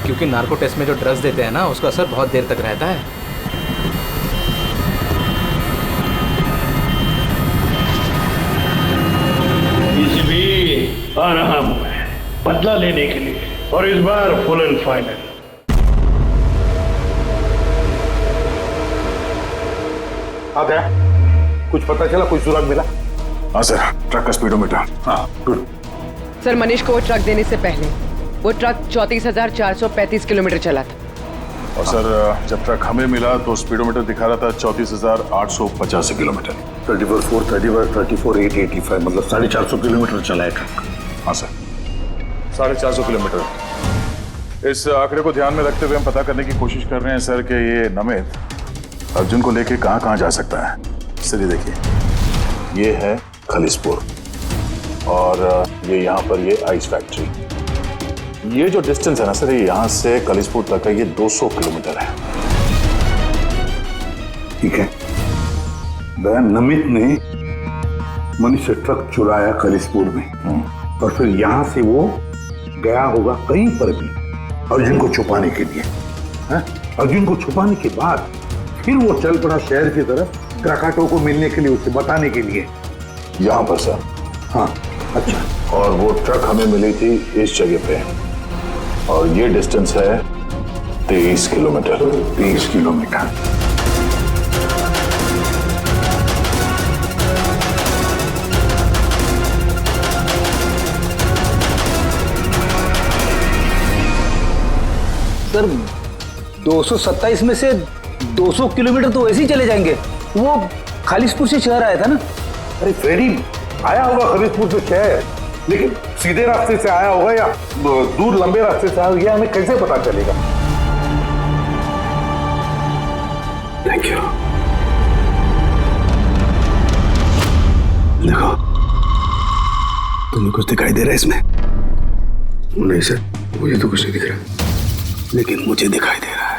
क्योंकि नार्को टेस्ट में जो ड्रग्स देते हैं ना, उसका असर बहुत देर तक रहता है। इसलिए आ रहा हूं मैं बदला लेने के लिए, और इस बार फुल एंड फाइनल। हाँ दया, कुछ पता चला, कोई सुराग मिला? हाँ सर, ट्रक का स्पीडोमीटर। हाँ गुड। सर, मनीष को वो ट्रक देने से पहले वो ट्रक 34,435 किलोमीटर चला था। और सर जब ट्रक हमें मिला तो स्पीडोमीटर दिखा रहा था 34,885 किलोमीटर। 34,885 मतलब 450 किलोमीटर चला है ट्रक। हाँ सर, 450 किलोमीटर। इस आंकड़े को ध्यान में रखते हुए हम पता करने की कोशिश कर रहे हैं सर कि ये नमित अर्जुन को लेके कहाँ कहाँ जा सकता है। सर ये देखिए, ये है खलीसपुर और ये यहाँ पर ये आइस फैक्ट्री। ये जो डिस्टेंस है ना सर, ये यहाँ से खलीसपुर तक है, ये 200 किलोमीटर है। ठीक है, नमित ने मनीष से ट्रक चुराया खलीसपुर में और फिर यहाँ से वो गया होगा कहीं पर भी अर्जुन को छुपाने के लिए। अर्जुन को छुपाने के बाद फिर वो चल पड़ा शहर की तरफ क्राकाटो को मिलने के लिए, उसे बताने के लिए। यहाँ पर सर? हाँ। अच्छा, और वो ट्रक हमें मिली थी इस जगह पे और ये डिस्टेंस है 23 किलोमीटर। 23 किलोमीटर। सर 227 में से 200 किलोमीटर तो ऐसे ही चले जाएंगे। वो खालिसपुर से शहर आया था ना। अरे फ्रेडी, आया होगा खलीसपुर से शहर, लेकिन सीधे रास्ते से आया होगा या दूर लंबे रास्ते से आया होगा, ये हमें कैसे पता चलेगा? Thank you. देखो, तुम्हें कुछ दिखाई दे रहा है इसमें? नहीं सर, मुझे तो कुछ नहीं दिख रहा, लेकिन मुझे दिखाई दे रहा है।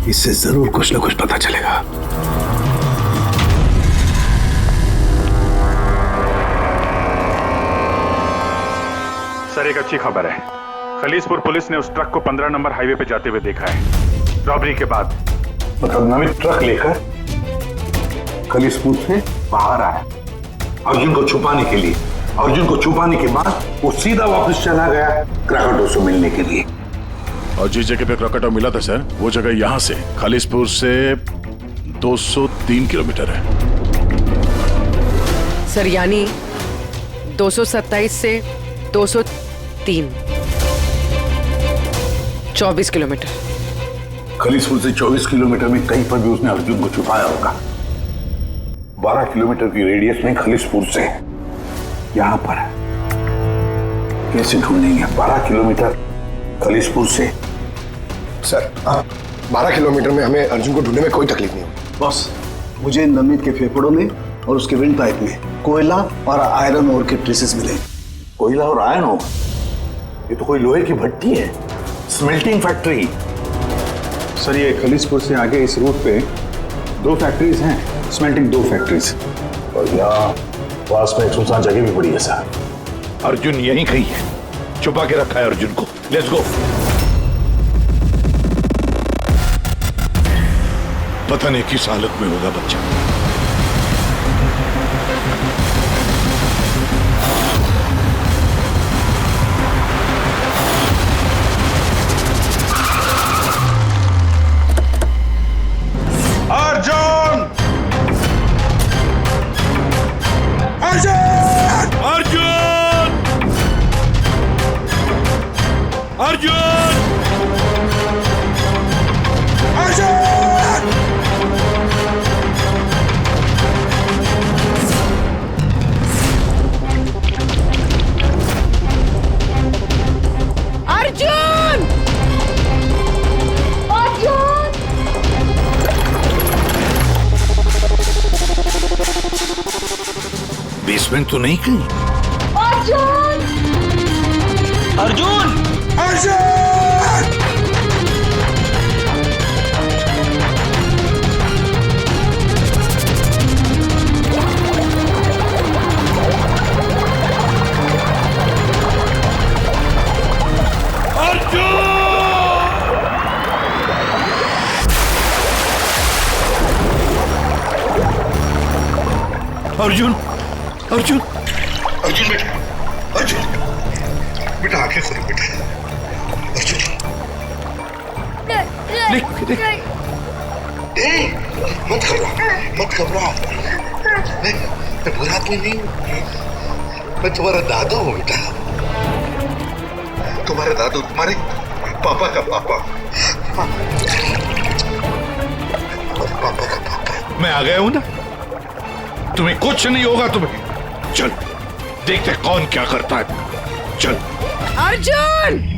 इससे जरूर कुछ ना कुछ पता चलेगा। सर एक अच्छी खबर है, खलीसपुर पुलिस ने उस ट्रक को 15 नंबर हाईवे पे जाते हुए देखा है, रॉबरी के बाद। मतलब नमित ट्रक लेकर खलीसपुर से बाहर आया अर्जुन को छुपाने के लिए। अर्जुन को छुपाने के बाद वो सीधा वापस चला गया क्राकाटो से मिलने के लिए। और जिस जगह पे क्राकाटो मिला था सर, वो जगह यहाँ से खालिसपुर से 203 किलोमीटर है। सर यानी 227 से 203, 24 किलोमीटर। खलीसपुर से 24 किलोमीटर में कहीं पर भी उसने अर्जुन को छुपाया होगा। 12 किलोमीटर की रेडियस में खलीसपुर से यहां पर कैसे ढूंढेंगे? 12 किलोमीटर खलीसपुर से। सर 12 किलोमीटर में हमें अर्जुन को ढूंढने में कोई तकलीफ नहीं होगी। बॉस, मुझे नमित के फेफड़ों में और उसके विंड पाइप में कोयला और आयरन ओर के ट्रेसेस मिले। कोयला और आयरन ओर? ये तो कोई लोहे की भट्टी है, स्मेल्टिंग फैक्ट्री। सर ये खलीसपुर से आगे इस रूट पे 2 फैक्ट्रीज हैं, स्मेल्टिंग 2 फैक्ट्रीज। और यहाँ पास में एक सुनसान जगह भी पड़ी है सर। अर्जुन यहीं कहीं है, छुपा के रखा है अर्जुन को। Let's go. पता नहीं किस हालत में होगा बच्चा। अर्जुन! अर्जुन! अर्जुन! अर्जुन! अर्जुन! अर्जुन! बेसमेंट तो नहीं कहीं? अर्जुन! अर्जुन! अर्जुन! अर्जुन अर्जुन अर्जुन बेटा, अर्जुन बेटा, आंखें खोलो बेटा। अर्जुन मत घबरा, मत घबरा। मैं बुरा आदमी नहीं हूं, मैं तुम्हारा दादू हूं बेटा, तुम्हारे दादू, तुम्हारे पापा का पापा, पापा का पापा। मैं आ गया हूं ना, तुम्हें कुछ नहीं होगा। तुम्हें चल देखते कौन क्या करता है। चल अर्जुन,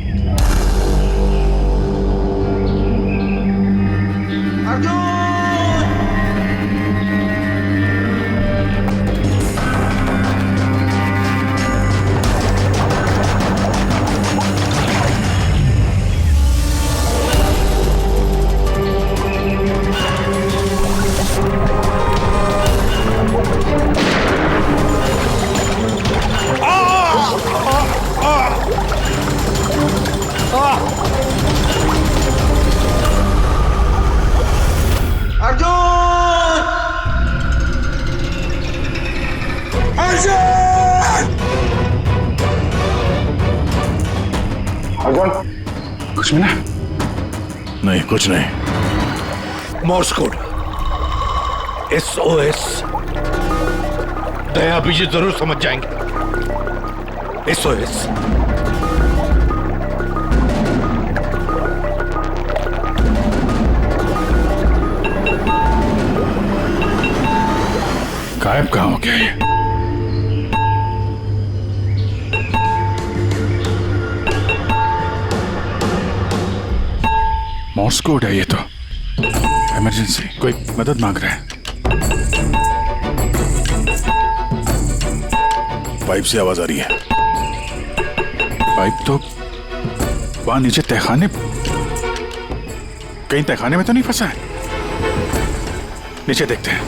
कुछ भी नहीं, कुछ नहीं। मोर्स कोड SOS, दया बीजी जरूर समझ जाएंगे। SOS। गायब कहाँ हो गया ये? मॉर्स कोड है ये तो। इमरजेंसी, कोई मदद मांग रहा है। पाइप से आवाज आ रही है। पाइप तो वहां नीचे तहखाने, कहीं तहखाने में तो नहीं फंसा है? नीचे देखते हैं।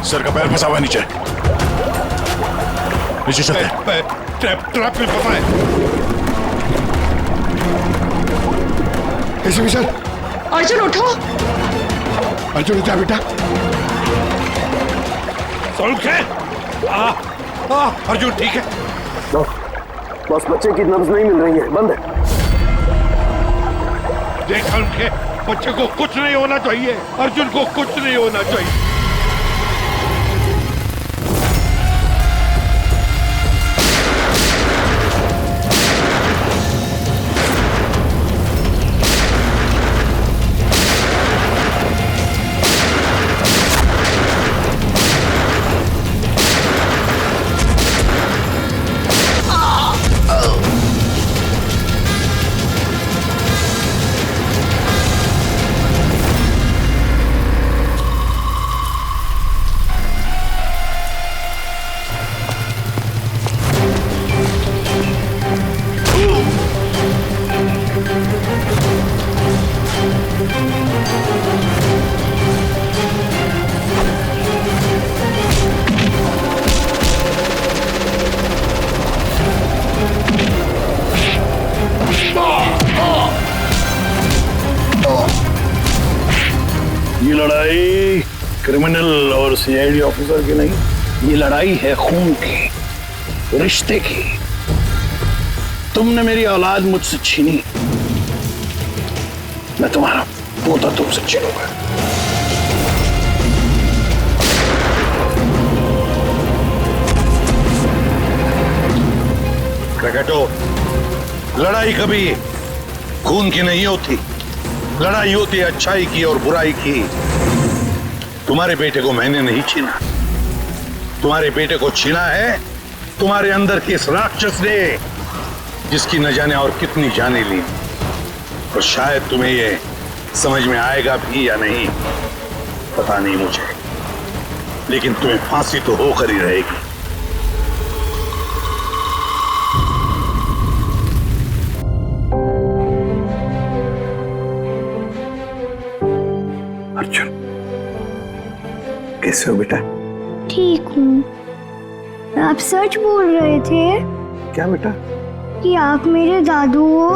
सर का पैर फंसा हुआ है नीचे। नीचे चलते हैं। ट्रैप में फंसा है। ऐसे भी सर। अर्जुन उठो। अर्जुन उठा बेटा। अर्जुन ठीक है। बस बच्चे की नब्ज नहीं मिल रही है, बंद है। देखा उनके बच्चे को कुछ नहीं होना चाहिए, अर्जुन को कुछ नहीं होना चाहिए। ये लड़ाई क्रिमिनल और सीआईडी ऑफिसर की नहीं, ये लड़ाई है खून की, रिश्ते की। तुमने मेरी औलाद मुझसे छीनी, मैं तुम्हारा पोता तुमसे छीनूंगा। प्रकटो, लड़ाई कभी खून की नहीं होती, लड़ाई होती है अच्छाई की और बुराई की। तुम्हारे बेटे को मैंने नहीं छीना, तुम्हारे बेटे को छीना है तुम्हारे अंदर के इस राक्षस ने, जिसकी न जाने और कितनी जाने ली। और शायद तुम्हें ये समझ में आएगा भी या नहीं पता नहीं मुझे, लेकिन तुम्हें फांसी तो होकर ही रहेगी। अर्जुन, कैसे हो बेटा? ठीक हूँ। आप सच बोल रहे थे क्या बेटा? कि आप मेरे दादू हो?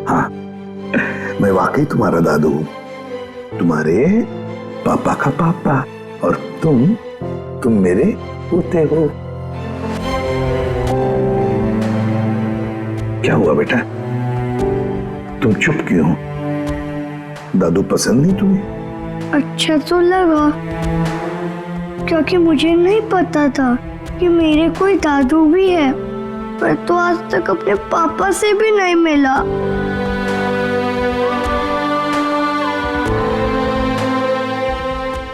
हाँ, मैं वाकई तुम्हारा दादू हूँ, तुम्हारे पापा का पापा, और तुम मेरे पोते हो। क्या हुआ बेटा, तुम चुप क्यों हो? दादू पसंद नहीं तुम्हें? अच्छा तो लगा, क्योंकि मुझे नहीं पता था कि मेरे कोई दादू भी है। पर तो आज तक अपने पापा से भी नहीं मिला।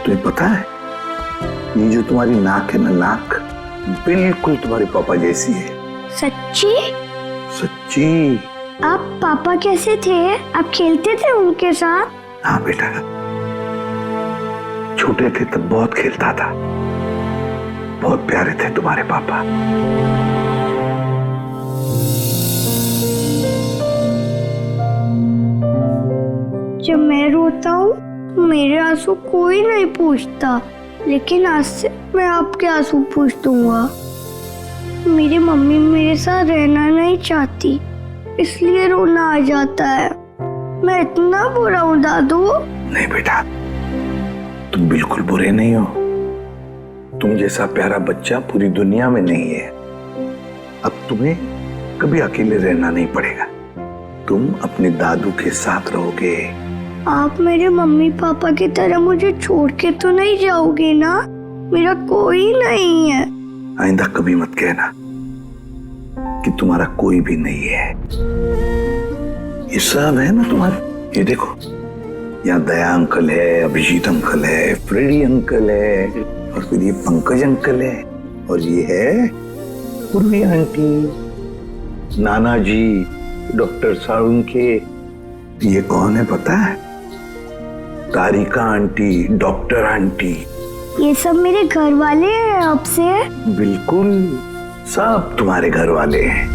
तुम्हें पता है, ये जो तुम्हारी नाक है ना, नाक बिल्कुल तुम्हारे पापा जैसी है। सच्ची? सच्ची। आप पापा कैसे थे? आप खेलते थे उनके साथ? हाँ बेटा, छोटे थे तब बहुत खेलता था। बहुत प्यारे थे तुम्हारे पापा। जब मैं रोता हूँ तो मेरे आंसू कोई नहीं पूछता, लेकिन आज से मैं आपके आंसू पूछ दूंगा। मेरी मम्मी मेरे साथ रहना नहीं चाहती, इसलिए रोना आ जाता है। मैं इतना बुरा हूँ दादू? नहीं बेटा, तुम बिल्कुल बुरे नहीं हो। तुम जैसा प्यारा बच्चा पूरी दुनिया में नहीं है। अब तुम्हें कभी अकेले रहना नहीं पड़ेगा, तुम अपने दादू के साथ रहोगे। आप मेरे मम्मी पापा की तरह मुझे छोड़ के तो नहीं जाओगे ना? मेरा कोई नहीं है। आइंदा कभी मत कहना कि तुम्हारा कोई भी नहीं है। ये सब है ना तुम्हारे। ये देखो, यहाँ दया अंकल है, अभिजीत अंकल है, फ्रेडी अंकल है, और फिर ये पंकज अंकल है, और ये है पूर्वी आंटी, नाना जी, डॉक्टर सारुण के। ये कौन है पता है? तारिका आंटी, डॉक्टर आंटी। ये सब मेरे घर वाले हैं आपसे? बिल्कुल, सब तुम्हारे घर वाले हैं।